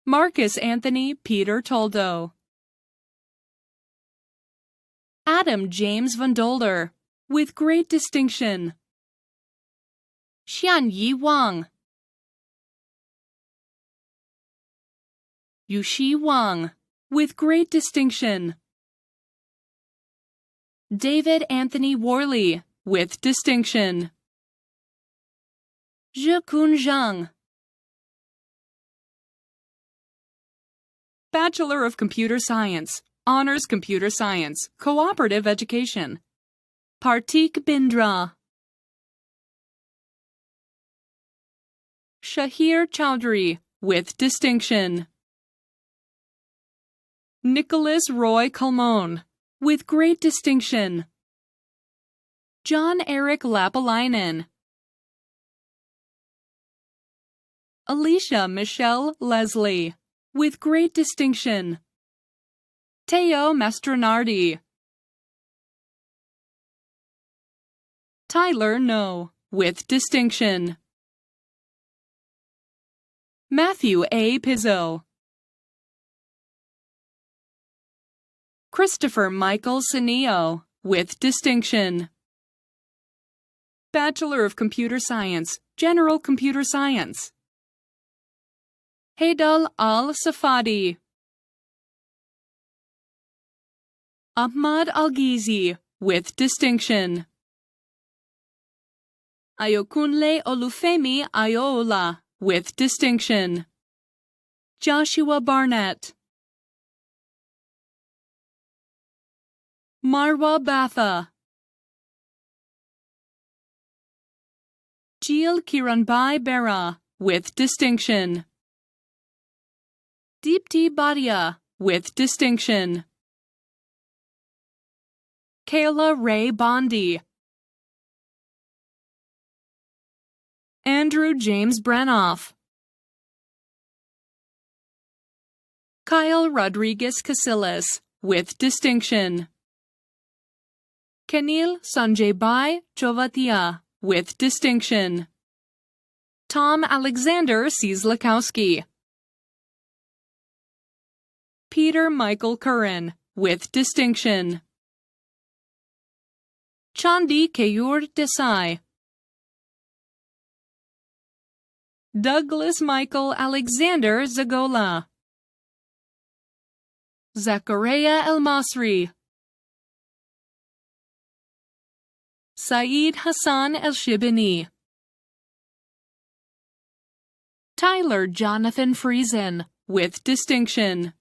Marcus Anthony Peter Toldo. Adam James Van Dolder, with great distinction. Xianyi Wang. Yuxi Wang, with great distinction. David Anthony Worley, with distinction. Zhekun Zhang. Bachelor of Computer Science, Honors Computer Science, Cooperative Education. Partik Bindra. Shahir Chowdhury, with distinction. Nicholas Roy Colmon, with great distinction. John Eric Lapalainen. Alicia Michelle Leslie, with great distinction. Teo Mastronardi. Tyler No, with distinction. Matthew A. Pizzo. Christopher Michael Sinio, with distinction. Bachelor of Computer Science, General Computer Science. Haydal Al-Safadi. Ahmad Al-Ghizi, with distinction. Ayokunle Olufemi Ayola, with distinction. Joshua Barnett. Marwa Batha. Jeel Kiranbai Bera, with distinction. Deepti Bhatia, with distinction. Kayla Ray Bondi. Andrew James Branoff. Kyle Rodriguez Casillas, with distinction. Kenil Sanjay Bai Chovatia, with distinction. Tom Alexander Cieslakowski. Peter Michael Curran, with distinction. Chandi Keyur Desai. Douglas Michael Alexander Zagola. Zachariah El Masri. Saeed Hassan El-Shibani. Tyler Jonathan Friesen, with distinction.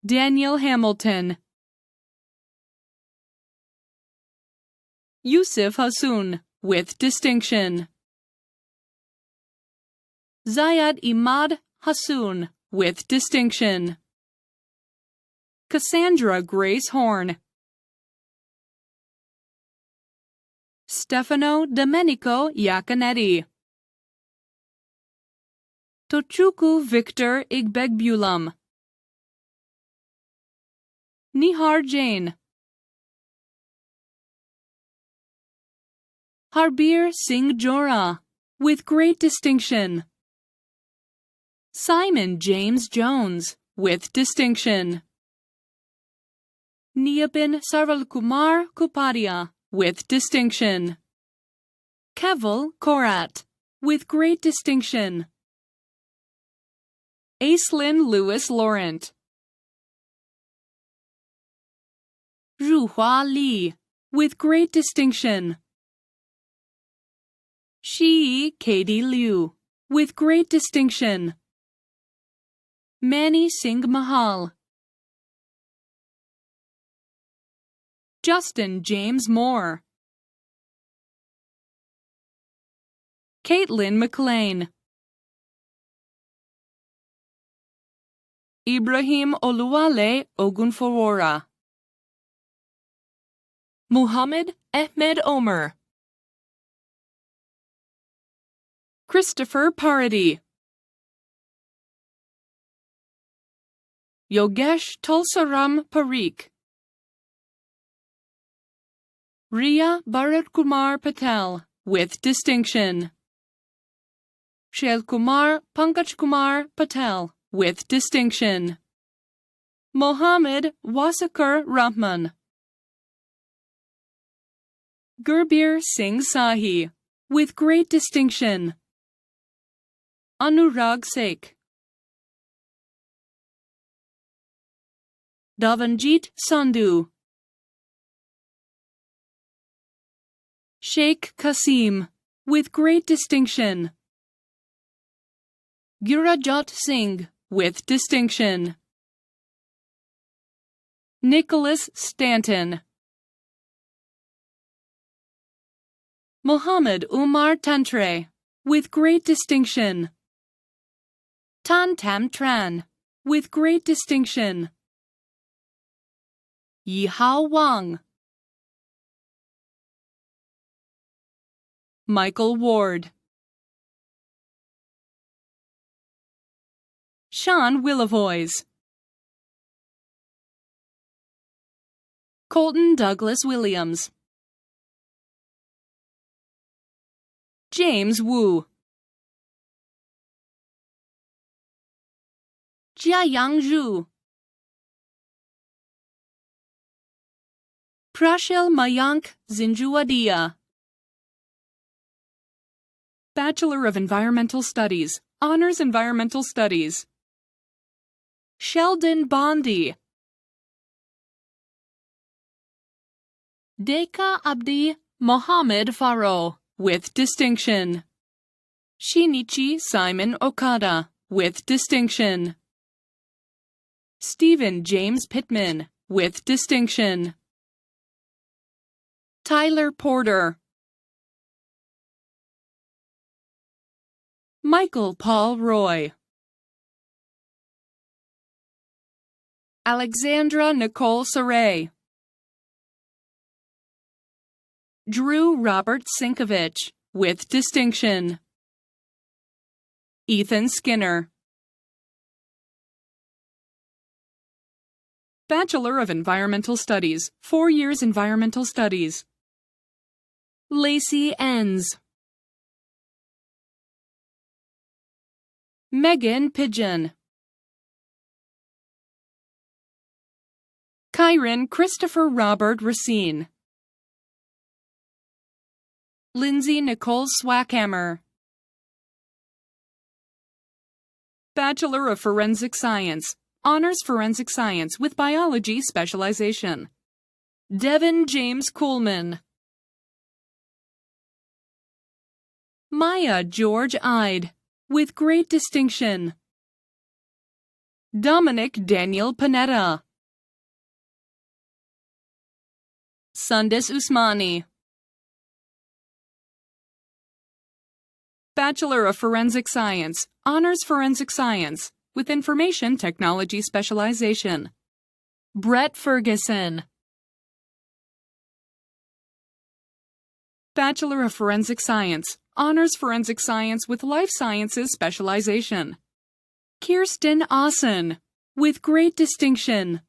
Daniel Hamilton. Yusuf Hassoun, with distinction. Zayad Imad Hassoun, with distinction. Cassandra Grace Horn. Stefano Domenico Iaconetti. Tochukwu Victor Igbegbulam. Nihar Jain. Harbir Singh Jora, with great distinction. Simon James Jones, with distinction. Niyabin Sarvalkumar Kupadia, with distinction. Keval Korat, with great distinction. Aislinn Lewis Laurent. Ruhua Li, with great distinction. Shi Katie Liu, with great distinction. Mani Singh Mahal. Justin James Moore. Caitlin McLean. Ibrahim Oluwale Ogunfowora. Muhammad Ahmed Omer. Christopher Parady. Yogesh Tulsaram Parikh. Riya Bharat Kumar Patel, with distinction. Shail Kumar Pankaj Kumar Patel, with distinction. Mohammed Wasakar Rahman. Gurbir Singh Sahi, with great distinction. Anurag Sekh. Davanjit Sandhu. Sheikh Kasim, with great distinction. Gurajot Singh, with distinction. Nicholas Stanton. Muhammad Umar Tantre, with great distinction. Tan Tam Tran, with great distinction. Yihao Wang. Michael Ward. Sean Willivoys. Colton Douglas Williams. James Wu. Jiayang Zhu. Prashil Mayank Zinjuadia. Bachelor of Environmental Studies, Honors Environmental Studies. Sheldon Bondi. Deka Abdi Mohammed Faro, with distinction. Shinichi Simon Okada, with distinction. Stephen James Pittman, with distinction. Tyler Porter. Michael Paul Roy. Alexandra Nicole Saray. Drew Robert Sinkovich, with distinction. Ethan Skinner. Bachelor of Environmental Studies, 4 years Environmental Studies. Lacey Enns. Megan Pigeon. Kyron Christopher Robert Racine. Lindsay Nicole Swackhammer. Bachelor of Forensic Science, Honors Forensic Science with Biology Specialization. Devin James Kuhlman. Maya George Ide, with great distinction. Dominic Daniel Panetta. Sundis Usmani. Bachelor of Forensic Science, Honors Forensic Science, with Information Technology Specialization. Brett Ferguson. Bachelor of Forensic Science, Honors Forensic Science with Life Sciences Specialization. Kirsten Austin, with great distinction.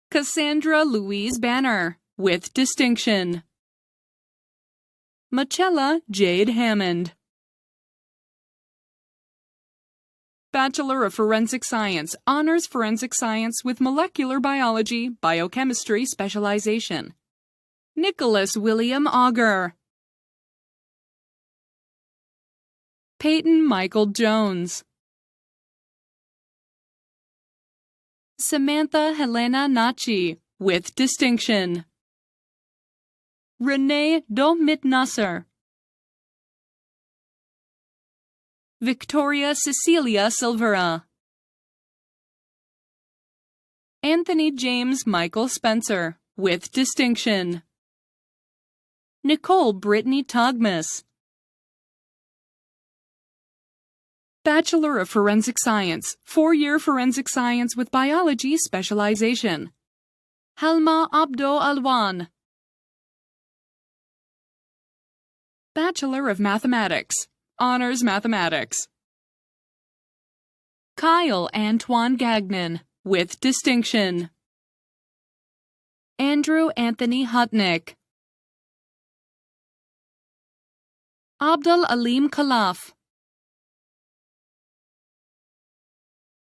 Cassandra Louise Banner, with distinction. Machella Jade Hammond. Bachelor of Forensic Science, Honors Forensic Science with Molecular Biology, Biochemistry Specialization. Nicholas William Auger. Peyton Michael Jones. Samantha Helena Nachi, with distinction. Renee Domit Nasser. Victoria Cecilia Silvera. Anthony James Michael Spencer, with distinction. Nicole Brittany Togmas. Bachelor of Forensic Science, 4-year Forensic Science with Biology Specialization. Halma Abdo Alwan. Bachelor of Mathematics, Honors Mathematics. Kyle Antoine Gagnon, with distinction. Andrew Anthony Hutnick. Abdul Alim Khalaf.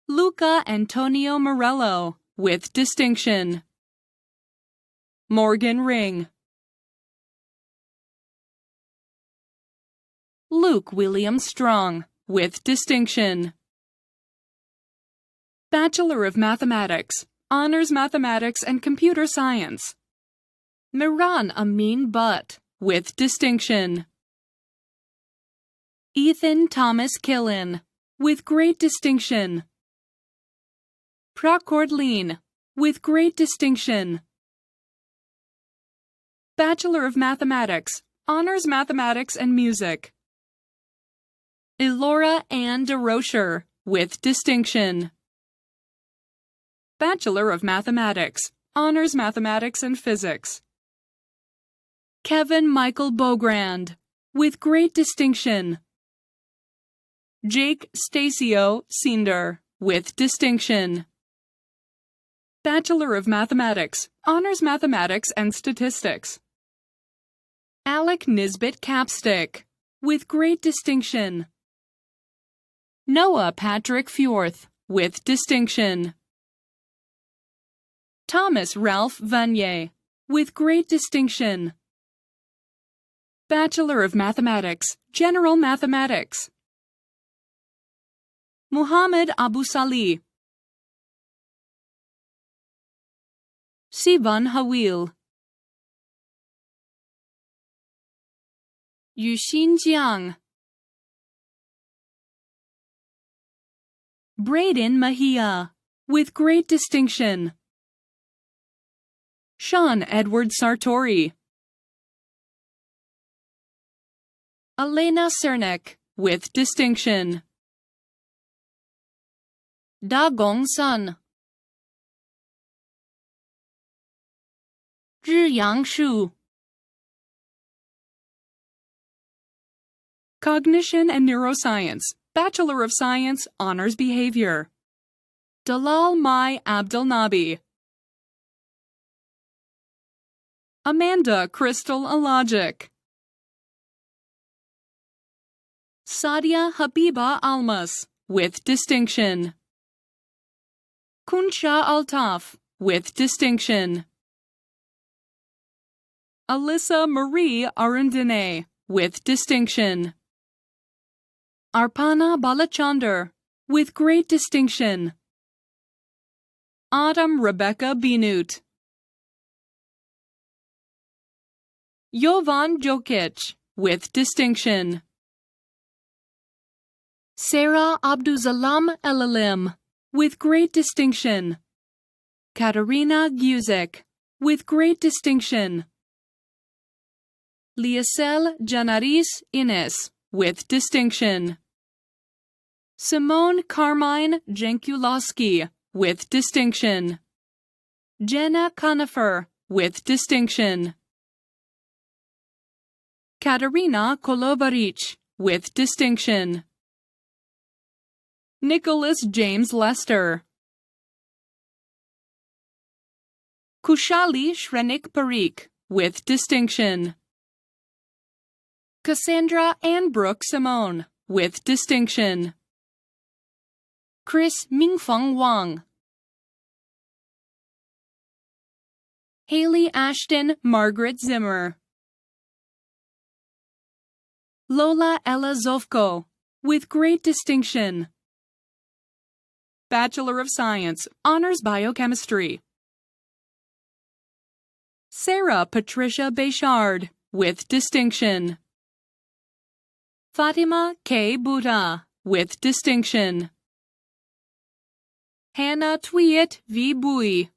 Luca Antonio Morello, with distinction. Morgan Ring. Luke William Strong, with distinction. Bachelor of Mathematics, Honors Mathematics and Computer Science. Miran Amin Butt, with distinction. Ethan Thomas Killen, with great distinction. Pracord Lean, with great distinction. Bachelor of Mathematics, Honors Mathematics and Music. Elora Ann DeRocher, with distinction. Bachelor of Mathematics, Honors Mathematics and Physics. Kevin Michael Bogrand, with great distinction. Jake Stacio Cinder, with distinction. Bachelor of Mathematics, Honors Mathematics and Statistics. Alec Nisbet Capstick, with great distinction. Noah Patrick Fjorth, with distinction. Thomas Ralph Vanier, with great distinction. Bachelor of Mathematics, General Mathematics. Muhammad Abu Salih. Sivan Hawil. Yuxin Jiang. Braden Mahia, with great distinction. Sean Edward Sartori. Elena Cernek, with distinction. Da Gong Sun. Zhiyang Shu. Cognition and Neuroscience, Bachelor of Science, Honors Behavior. Dalal Mai Abdel Nabi. Amanda Crystal Alajic. Sadia Habiba Almas, with distinction. Kunsha Altaf, with distinction. Alyssa Marie Arundine, with distinction. Arpana Balachandar, with great distinction. Autumn Rebecca Binut. Jovan Jokic. with distinction. Sarah Abdusalam Elalim, with great distinction. Katerina Guzik, with great distinction. Liesel Janaris Ines, with distinction. Simone Carmine Jankulowski, with distinction. Jenna Conifer, with distinction. Katerina Kolobarich, with distinction. Nicholas James Lester. Kushali Shrenik Parikh, with distinction. Cassandra Ann Brooke Simone, with distinction. Chris Mingfeng Wang. Haley Ashton Margaret Zimmer. Lola Ella Zovko, with great distinction. Bachelor of Science, Honors Biochemistry. Sarah Patricia Béchard, with distinction. Fatima K. Buddha, with distinction. Hannah Tuyet V. Bui.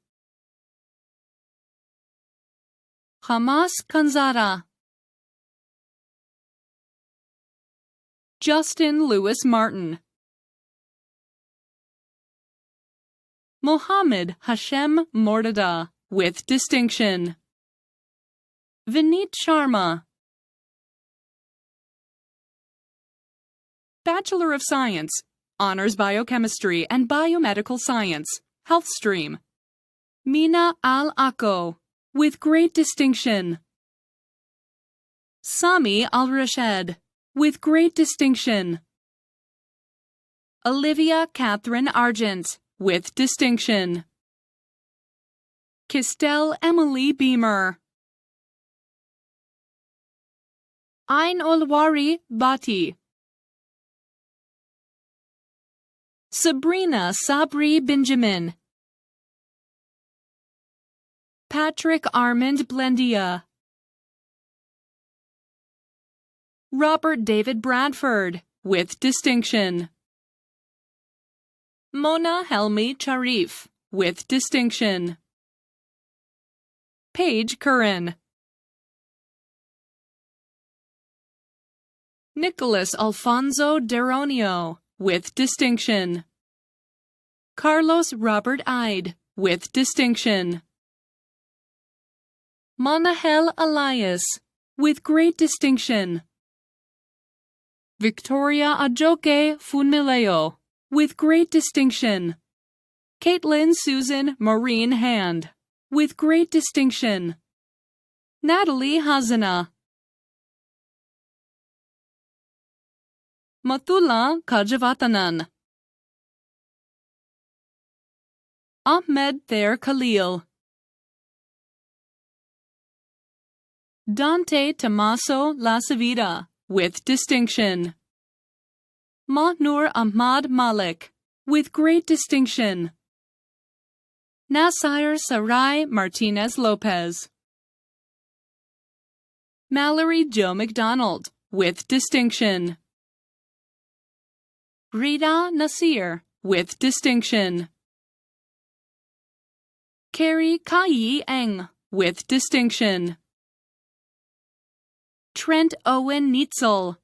Hamas Kanzara. Justin Lewis Martin. Mohammed Hashem Mordada, with distinction. Vineet Sharma. Bachelor of Science, Honors Biochemistry and Biomedical Science, Health Stream. Mina Al-Akko, with great distinction. Sami Al-Rashed, with great distinction. Olivia Catherine Argent, with distinction. Kistel Emily Beamer. Ain Olwari Bati. Sabrina Sabri Benjamin. Patrick Armand Blendia. Robert David Bradford, with distinction. Mona Helmi Charif, with distinction. Paige Curran. Nicholas Alfonso Deronio, with distinction. Carlos Robert Ide, with distinction. Manahel Elias, with great distinction. Victoria Ajoke Funmileo, with great distinction. Caitlin Susan Maureen Hand, with great distinction. Natalie Hazana. Matula Kajavatanan. Ahmed Thair Khalil. Dante Tommaso Lasavita, with distinction. Mahnur Ahmad Malik, with great distinction. Nasir Sarai Martinez Lopez. Mallory Joe McDonald, with distinction. Rita Nasir, with distinction. Carrie Kai Eng, with distinction. Trent Owen Nitzel.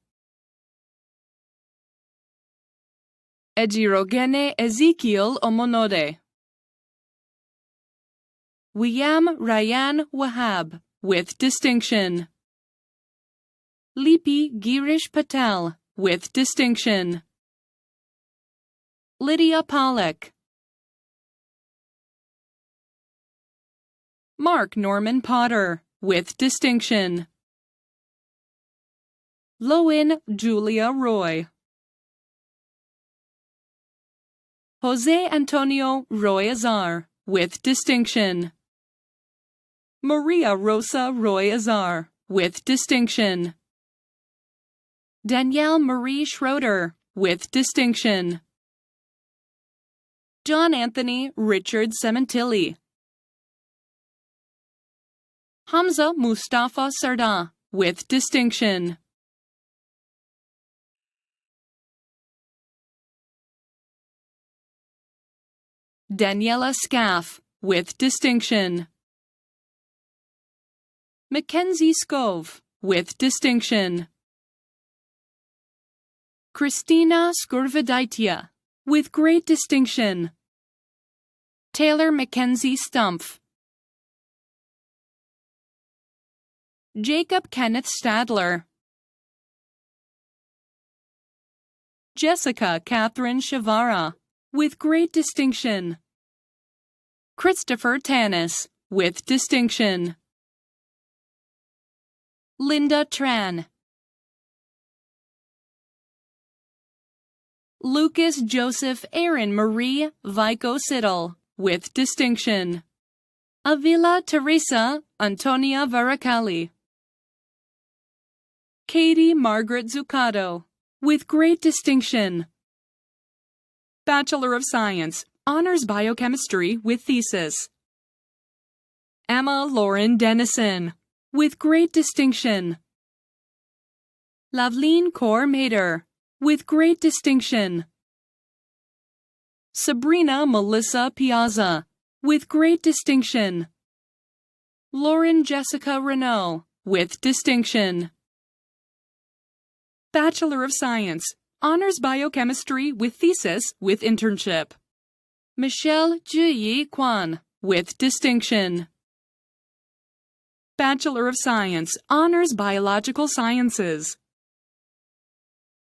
Ejirogene Ezekiel Omonode. William Ryan Wahab, with distinction. Lipi Girish Patel, with distinction. Lydia Pollack. Mark Norman Potter, with distinction. Loin Julia Roy. Jose Antonio Roy Azar, with distinction. Maria Rosa Roy Azar, with distinction. Danielle Marie Schroeder, with distinction. John Anthony Richard Sementilli. Hamza Mustafa Sarda, with distinction. Daniela Scaff, with distinction. Mackenzie Scove, with distinction. Christina Skurvidaitia, with great distinction. Taylor Mackenzie Stumpf. Jacob Kenneth Stadler. Jessica Catherine Shavara, with great distinction. Christopher Tanis, with distinction. Linda Tran. Lucas Joseph Aaron Marie Vico Siddle, with distinction. Avila Teresa Antonia Varacali. Katie Margaret Zuccato, with great distinction. Bachelor of Science, Honors Biochemistry with thesis. Emma Lauren Dennison, with great distinction. Lavleen Kaur Mader, with great distinction. Sabrina Melissa Piazza, with great distinction. Lauren Jessica Renault, with distinction. Bachelor of Science, Honors Biochemistry with thesis with internship. Michelle Ji Kwan, with distinction. Bachelor of Science, Honors Biological Sciences.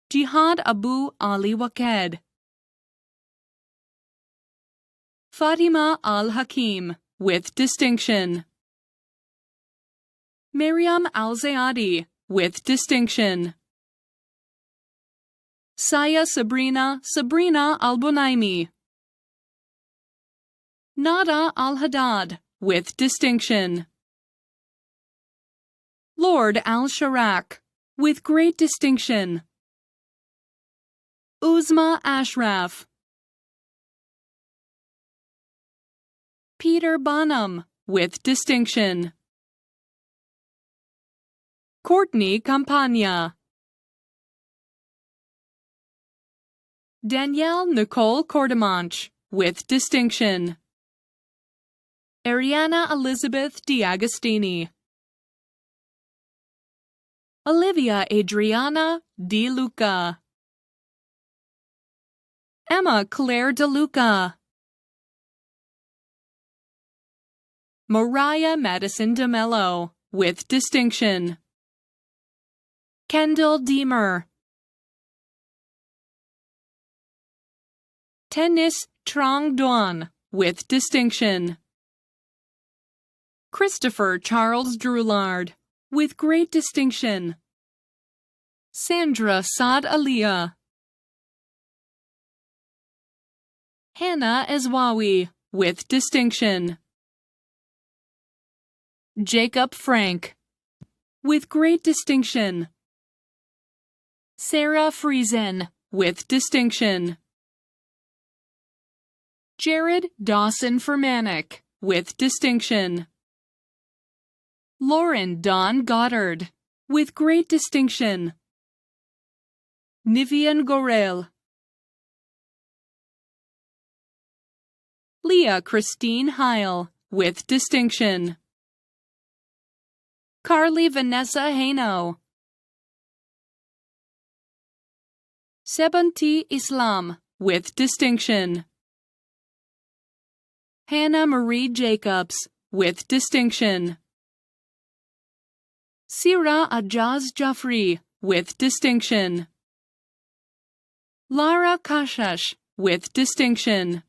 Jihad Abu Ali Waked. Fatima Al-Hakim, with distinction. Miriam Al-Zayadi, with distinction. Saya Sabrina Al-Bunaimi. Nada Al-Haddad, with distinction. Lord Al-Sharak, with great distinction. Uzma Ashraf. Peter Bonham, with distinction. Courtney Campagna. Danielle Nicole Cordemanch, with distinction. Ariana Elizabeth D'Agostini. Olivia Adriana Di Luca. Emma Claire DeLuca. Mariah Madison DeMello, with distinction. Kendall Deemer. Tennis Trong Duan, with distinction. Christopher Charles Droulard, with great distinction. Sandra Saad Aliyah. Hannah Ezwawi, with distinction. Jacob Frank, with great distinction. Sarah Friesen, with distinction. Jared Dawson Fermanic, with distinction. Lauren Dawn Goddard, with great distinction. Nivian Gorel. Leah Christine Heil, with distinction. Carly Vanessa Haino. Sebanti Islam, with distinction. Hannah Marie Jacobs, with distinction. Sira Ajaz Jaffrey, with distinction. Lara Kashash, with distinction.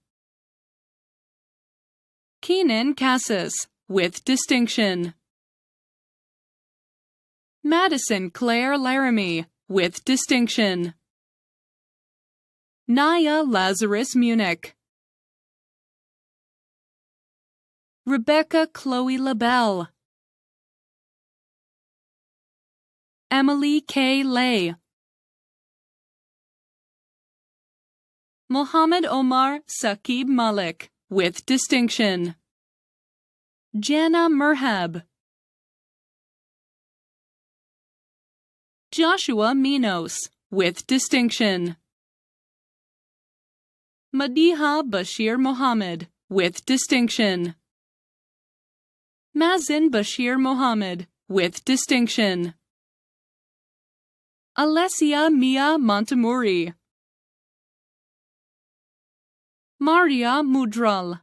Keenan Cassis, with distinction. Madison Claire Laramie, with distinction. Naya Lazarus Munich. Rebecca Chloe LaBelle. Emily K. Lay. Mohammed Omar Saqib Malik, with distinction. Jana Merhab. Joshua Minos, with distinction. Madiha Bashir Mohammed, with distinction. Mazin Bashir Mohammed, with distinction. Alessia Mia Montemuri. Maria Mudral.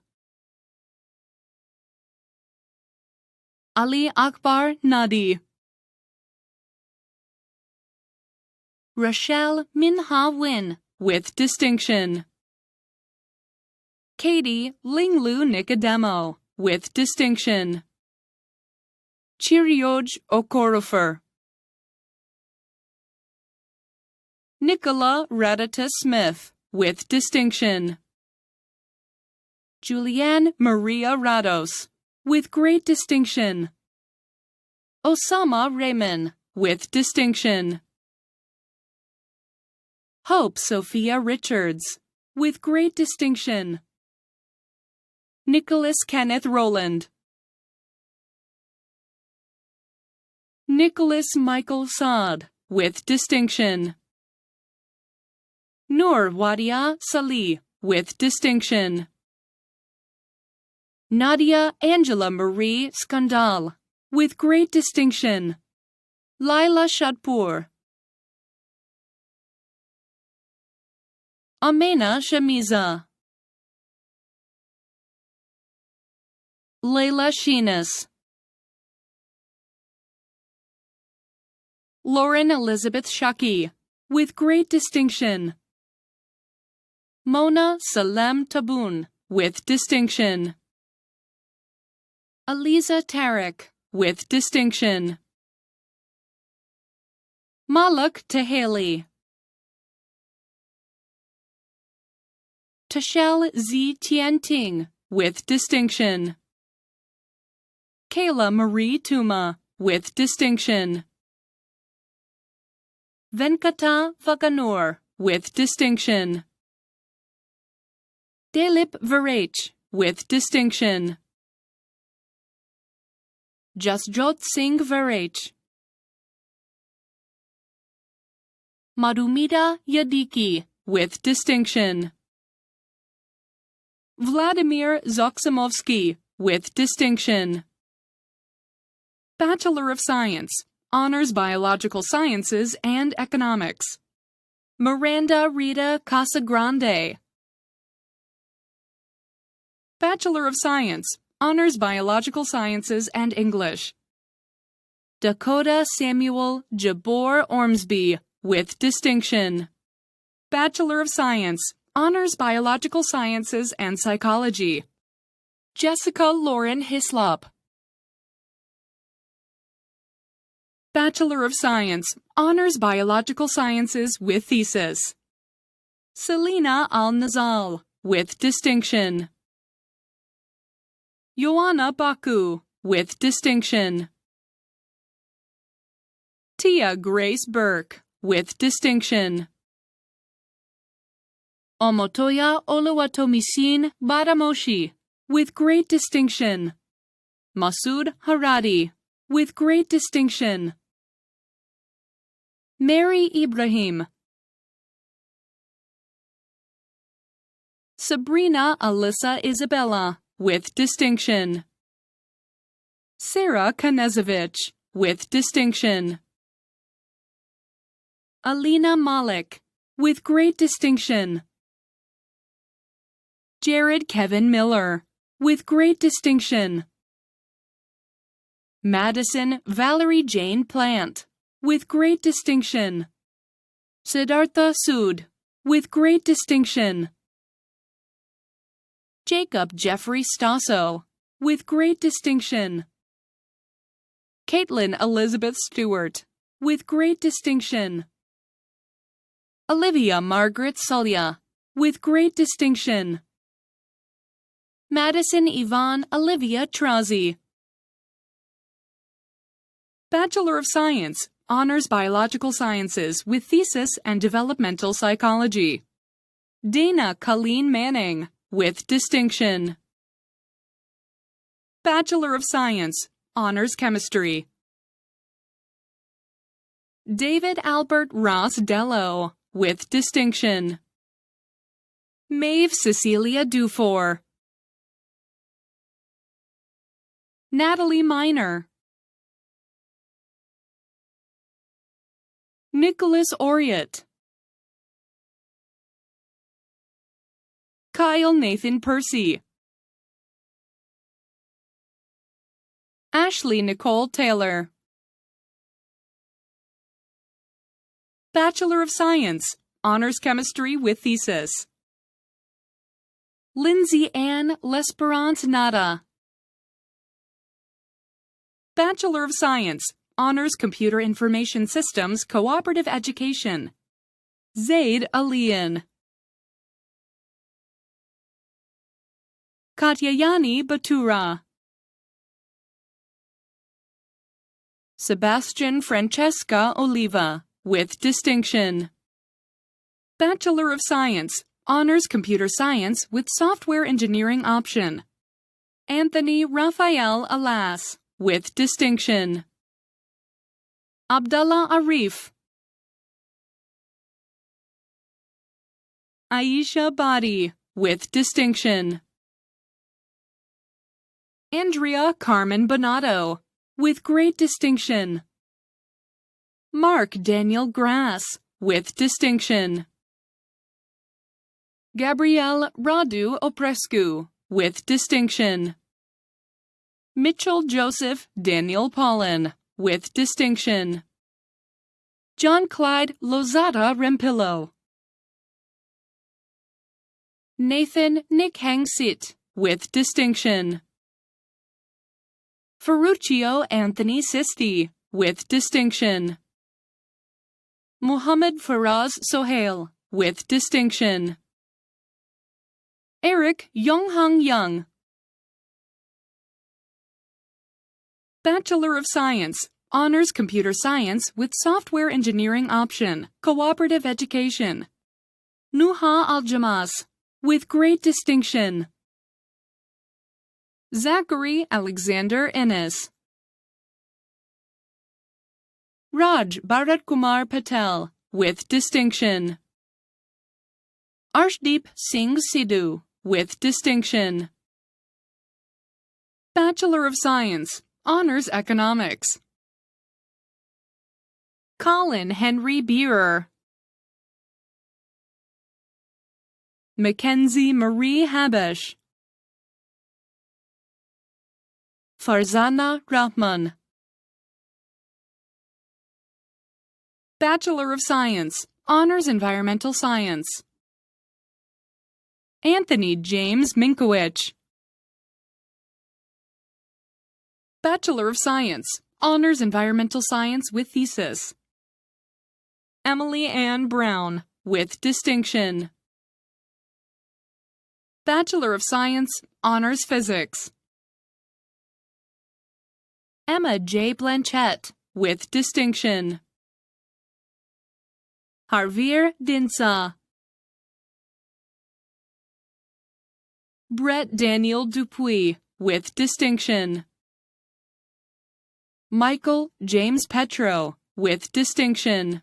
Ali Akbar Nadi. Rachel Minha Win, with distinction. Katie Linglu Nicodemo, with distinction. Chirioj Okorofer. Nicola Radata Smith, with distinction. Julianne Maria Rados, with great distinction. Osama Raymond, with distinction. Hope Sophia Richards, with great distinction. Nicholas Kenneth Rowland. Nicholas Michael Saad, with distinction. Noor Wadia Salih, with distinction. Nadia Angela Marie Skandal, with great distinction. Laila Shadpur. Amena Shamiza. Layla Sheenas. Lauren Elizabeth Shaki, with great distinction. Mona Salem Tabun, with distinction. Aliza Tarek, with distinction. Malak Tahali. Tashel Z Tianting, with distinction. Kayla Marie Tuma, with distinction. Venkata Vaganur, with distinction. Delip Varech, with distinction. Jasjot Singh Varech. Madhumita Yadiki, with distinction. Vladimir Zoksimovsky, with distinction. Bachelor of Science, Honors Biological Sciences and Economics. Miranda Rita Casagrande. Bachelor of Science, Honors Biological Sciences and English. Dakota Samuel Jabor Ormsby, with distinction. Bachelor of Science, Honors Biological Sciences and Psychology. Jessica Lauren Hislop. Bachelor of Science, Honors Biological Sciences with thesis. Selena Al-Nazal, with distinction. Joanna Baku, with distinction. Tia Grace Burke, with distinction. Omotoya Oluwatomisin Badamoshi, with great distinction. Masood Haradi, with great distinction. Mary Ibrahim. Sabrina Alyssa Isabella, with distinction. Sarah Kanezovich, with distinction. Alina Malik, with great distinction. Jared Kevin Miller, with great distinction. Madison Valerie Jane Plant, with great distinction. Siddhartha Sood, with great distinction. Jacob Jeffrey Stasso, with great distinction. Caitlin Elizabeth Stewart, with great distinction. Olivia Margaret Sulya, with great distinction. Madison Yvonne Olivia Trozzi. Bachelor of Science, Honors Biological Sciences with thesis and Developmental Psychology. Dana Colleen Manning, with distinction. Bachelor of Science, Honors Chemistry. David Albert Ross Dello, with distinction. Maeve Cecilia Dufour, Natalie Miner, Nicholas Oriot, Kyle Nathan Percy, Ashley Nicole Taylor, Bachelor of Science, Honors Chemistry with Thesis, Lindsay Ann L'Esperance Nada, Bachelor of Science, Honors Computer Information Systems Cooperative Education, Zaid Alian, Katyayani Batura, Sebastian Francesca Oliva, with distinction. Bachelor of Science, Honors Computer Science with Software Engineering option, Anthony Raphael Alas, with distinction. Abdallah Arif, Aisha Badi, with distinction. Andrea Carmen Bonato, with great distinction. Mark Daniel Grass, with distinction. Gabrielle Radu Oprescu, with distinction. Mitchell Joseph Daniel Paulin, with distinction. John Clyde Lozada Rempillo. Nathan Nick Hangsit, with distinction. Ferruccio Anthony Sisti, with distinction. Muhammad Faraz Sohail, with distinction. Eric Yonghang Young. Bachelor of Science, Honors Computer Science with Software Engineering option, Cooperative Education. Nuha Al-Jamas, with great distinction. Zachary Alexander Ennis. Raj Bharat Kumar Patel, with distinction. Arshdeep Singh Sidhu, with distinction. Bachelor of Science, Honors Economics. Colin Henry Beerer. Mackenzie Marie Habesh. Farzana Rahman. Bachelor of Science, Honors Environmental Science. Anthony James Minkowicz. Bachelor of Science, Honors Environmental Science with Thesis. Emily Ann Brown, with distinction. Bachelor of Science, Honors Physics. Emma J. Blanchette, with distinction. Harveer Dinsa. Brett Daniel Dupuis, with distinction. Michael James Petro, with distinction.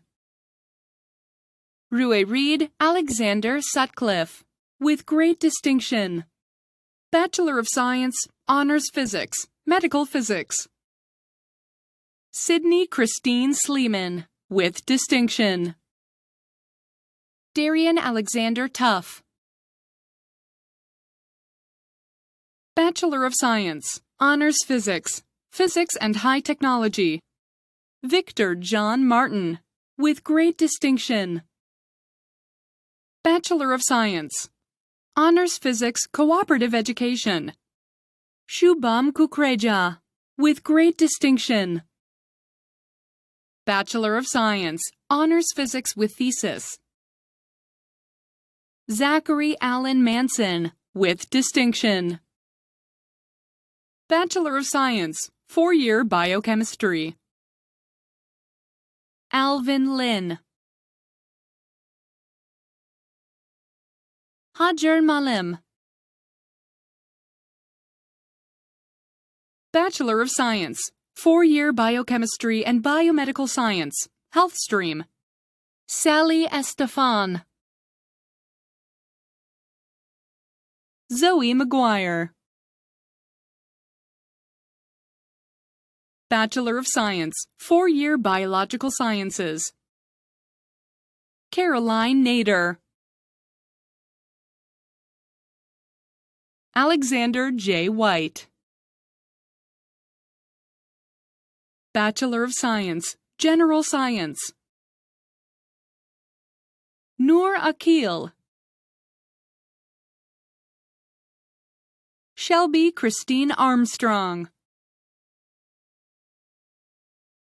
Rue Reed Alexander Sutcliffe, with great distinction. Bachelor of Science, Honors Physics, Medical Physics. Sydney Christine Sleeman, with distinction. Darian Alexander Tuff. Bachelor of Science, Honors Physics, Physics and High Technology. Victor John Martin, with great distinction. Bachelor of Science, Honors Physics Cooperative Education. Shubham Kukreja, with great distinction. Bachelor of Science, Honors Physics with Thesis. Zachary Allen Manson, with distinction. Bachelor of Science, 4-year Biochemistry. Alvin Lin. Hajar Malim. Bachelor of Science, 4-year Biochemistry and Biomedical Science, Health Stream. Sally Estefan. Zoe McGuire. Bachelor of Science, 4-year Biological Sciences, Caroline Nader. Alexander J. White. Bachelor of Science, General Science, Noor Akil. Shelby Christine Armstrong.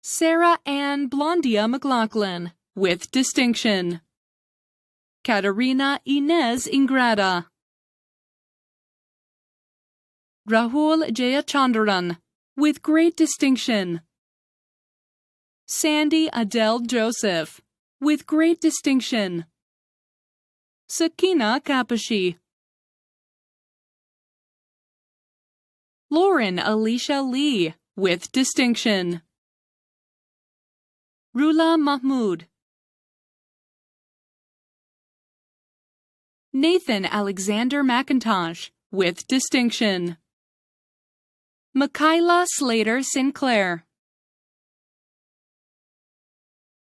Sarah Ann Blondia McLaughlin, with distinction. Katerina Inez Ingrata. Rahul Jayachandran, with great distinction. Sandy Adele Joseph, with great distinction. Sakina Kapashi. Lauren Alicia Lee, with distinction. Rula Mahmood. Nathan Alexander McIntosh, with distinction. Michaela Slater Sinclair.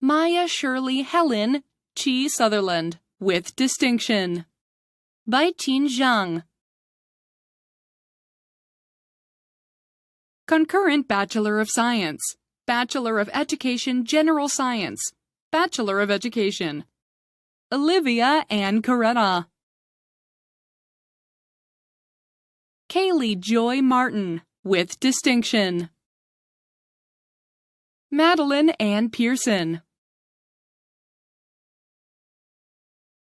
Maya Shirley Helen Chi Sutherland, with distinction. Baiqin Zhang. Concurrent Bachelor of Science, Bachelor of Education General Science, Bachelor of Education, Olivia Ann Coretta. Kaylee Joy Martin, with distinction. Madeline Ann Pearson.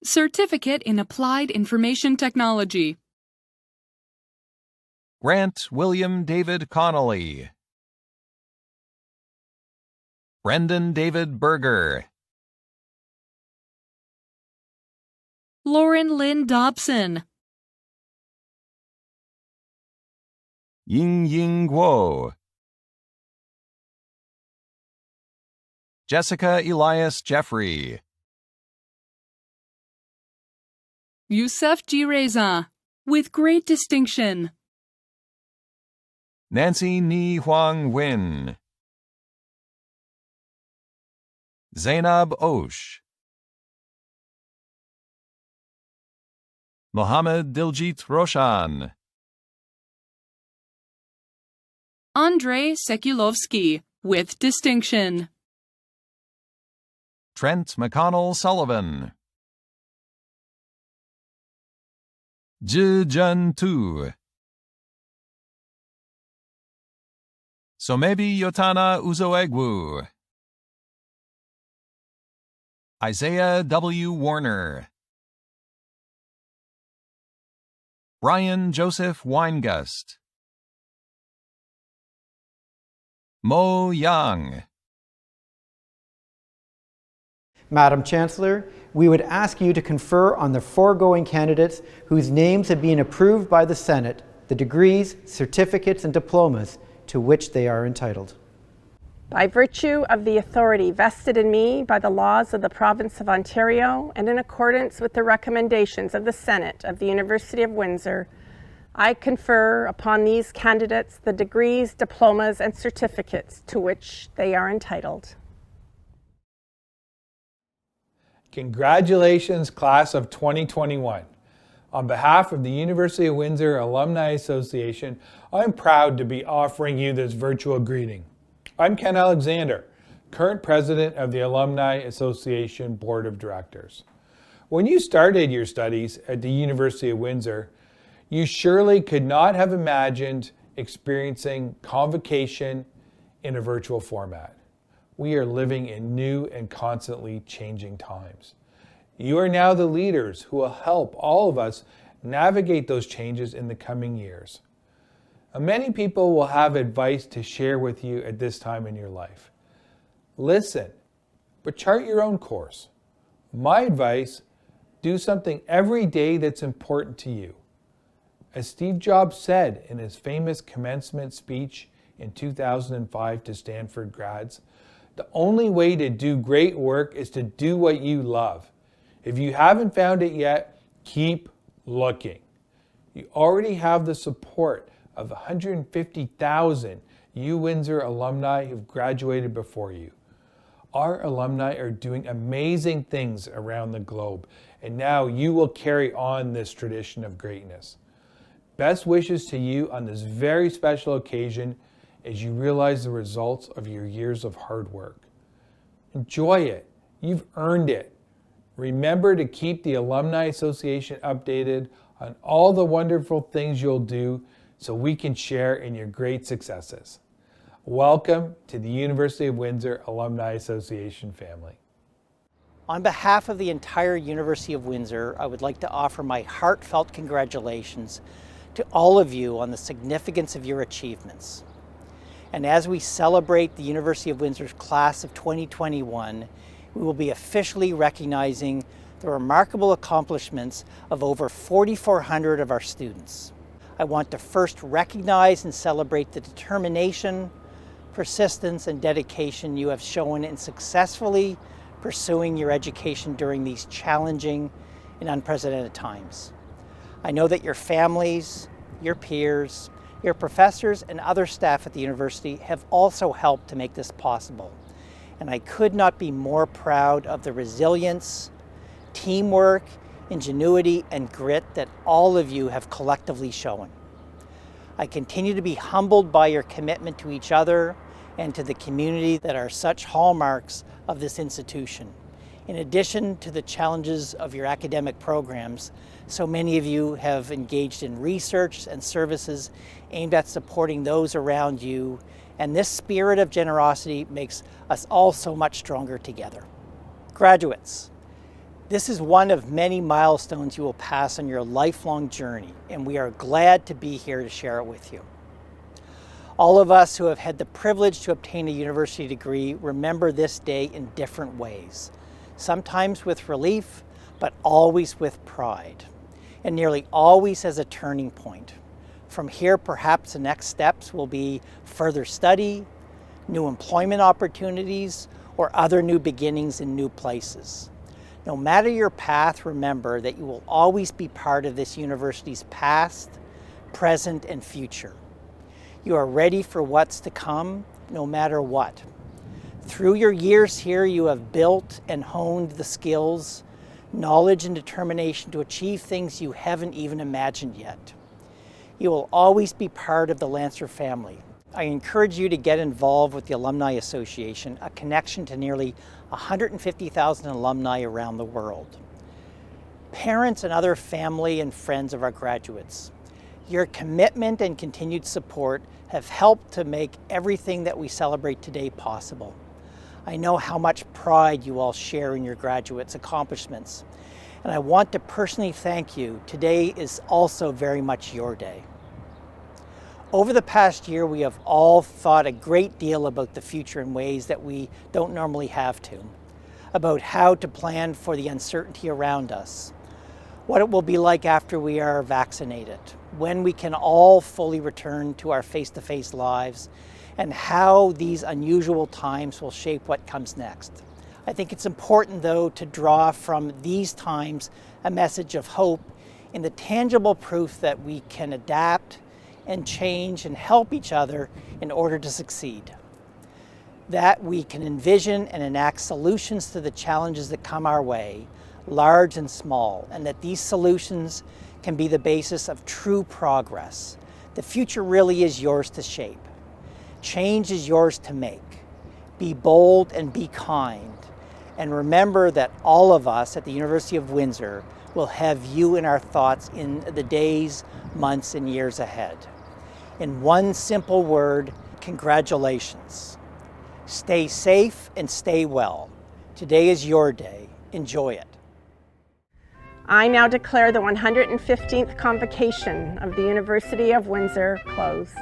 Certificate in Applied Information Technology. Grant William David Connolly. Brendan David Berger. Lauren Lynn Dobson. Ying Ying Guo. Jessica Elias Jeffrey. Youssef G. Reza, with great distinction. Nancy Ni Huang Win. Zainab Osh. Mohammed Diljit Roshan. Andrei Sekulovsky, with distinction. Trent McConnell Sullivan. Ji Jun Tu. Somebi Yotana Uzoegwu. Isaiah W. Warner. Brian Joseph Weingust. Mo Yang. Madam Chancellor, we would ask you to confer on the foregoing candidates whose names have been approved by the Senate the degrees, certificates, and diplomas to which they are entitled. By virtue of the authority vested in me by the laws of the Province of Ontario and in accordance with the recommendations of the Senate of the University of Windsor, I confer upon these candidates the degrees, diplomas, and certificates to which they are entitled. Congratulations, class of 2021. On behalf of the University of Windsor Alumni Association, I'm proud to be offering you this virtual greeting. I'm Ken Alexander, current president of the Alumni Association Board of Directors. When you started your studies at the University of Windsor, you surely could not have imagined experiencing convocation in a virtual format. We are living in new and constantly changing times. You are now the leaders who will help all of us navigate those changes in the coming years. Many people will have advice to share with you at this time in your life. Listen, but chart your own course. My advice, do something every day that's important to you. As Steve Jobs said in his famous commencement speech in 2005 to Stanford grads, the only way to do great work is to do what you love. If you haven't found it yet, keep looking. You already have the support of 150,000 UWindsor alumni who've graduated before you. Our alumni are doing amazing things around the globe, and now you will carry on this tradition of greatness. Best wishes to you on this very special occasion as you realize the results of your years of hard work. Enjoy it. You've earned it. Remember to keep the Alumni Association updated on all the wonderful things you'll do so we can share in your great successes. Welcome to the University of Windsor Alumni Association family. On behalf of the entire University of Windsor, I would like to offer my heartfelt congratulations to all of you on the significance of your achievements. And as we celebrate the University of Windsor's class of 2021, we will be officially recognizing the remarkable accomplishments of over 4,400 of our students. I want to first recognize and celebrate the determination, persistence, and dedication you have shown in successfully pursuing your education during these challenging and unprecedented times. I know that your families, your peers, your professors, and other staff at the university have also helped to make this possible. And I could not be more proud of the resilience, teamwork, ingenuity, and grit that all of you have collectively shown. I continue to be humbled by your commitment to each other and to the community that are such hallmarks of this institution. In addition to the challenges of your academic programs, so many of you have engaged in research and services aimed at supporting those around you, and this spirit of generosity makes us all so much stronger together. Graduates, this is one of many milestones you will pass on your lifelong journey, and we are glad to be here to share it with you. All of us who have had the privilege to obtain a university degree remember this day in different ways, sometimes with relief, but always with pride, and nearly always as a turning point. From here, perhaps the next steps will be further study, new employment opportunities, or other new beginnings in new places. No matter your path, remember that you will always be part of this university's past, present, and future. You are ready for what's to come, no matter what. Through your years here, you have built and honed the skills, knowledge, and determination to achieve things you haven't even imagined yet. You will always be part of the Lancer family. I encourage you to get involved with the Alumni Association, a connection to nearly 150,000 alumni around the world. Parents and other family and friends of our graduates, your commitment and continued support have helped to make everything that we celebrate today possible. I know how much pride you all share in your graduates' accomplishments, and I want to personally thank you. Today is also very much your day. Over the past year, we have all thought a great deal about the future in ways that we don't normally have to, about how to plan for the uncertainty around us, what it will be like after we are vaccinated, when we can all fully return to our face-to-face lives, and how these unusual times will shape what comes next. I think it's important, though, to draw from these times a message of hope in the tangible proof that we can adapt and change and help each other in order to succeed. That we can envision and enact solutions to the challenges that come our way, large and small, and that these solutions can be the basis of true progress. The future really is yours to shape. Change is yours to make. Be bold and be kind. And remember that all of us at the University of Windsor will have you in our thoughts in the days, months, and years ahead. In one simple word, congratulations. Stay safe and stay well. Today is your day. Enjoy it. I now declare the 115th Convocation of the University of Windsor closed.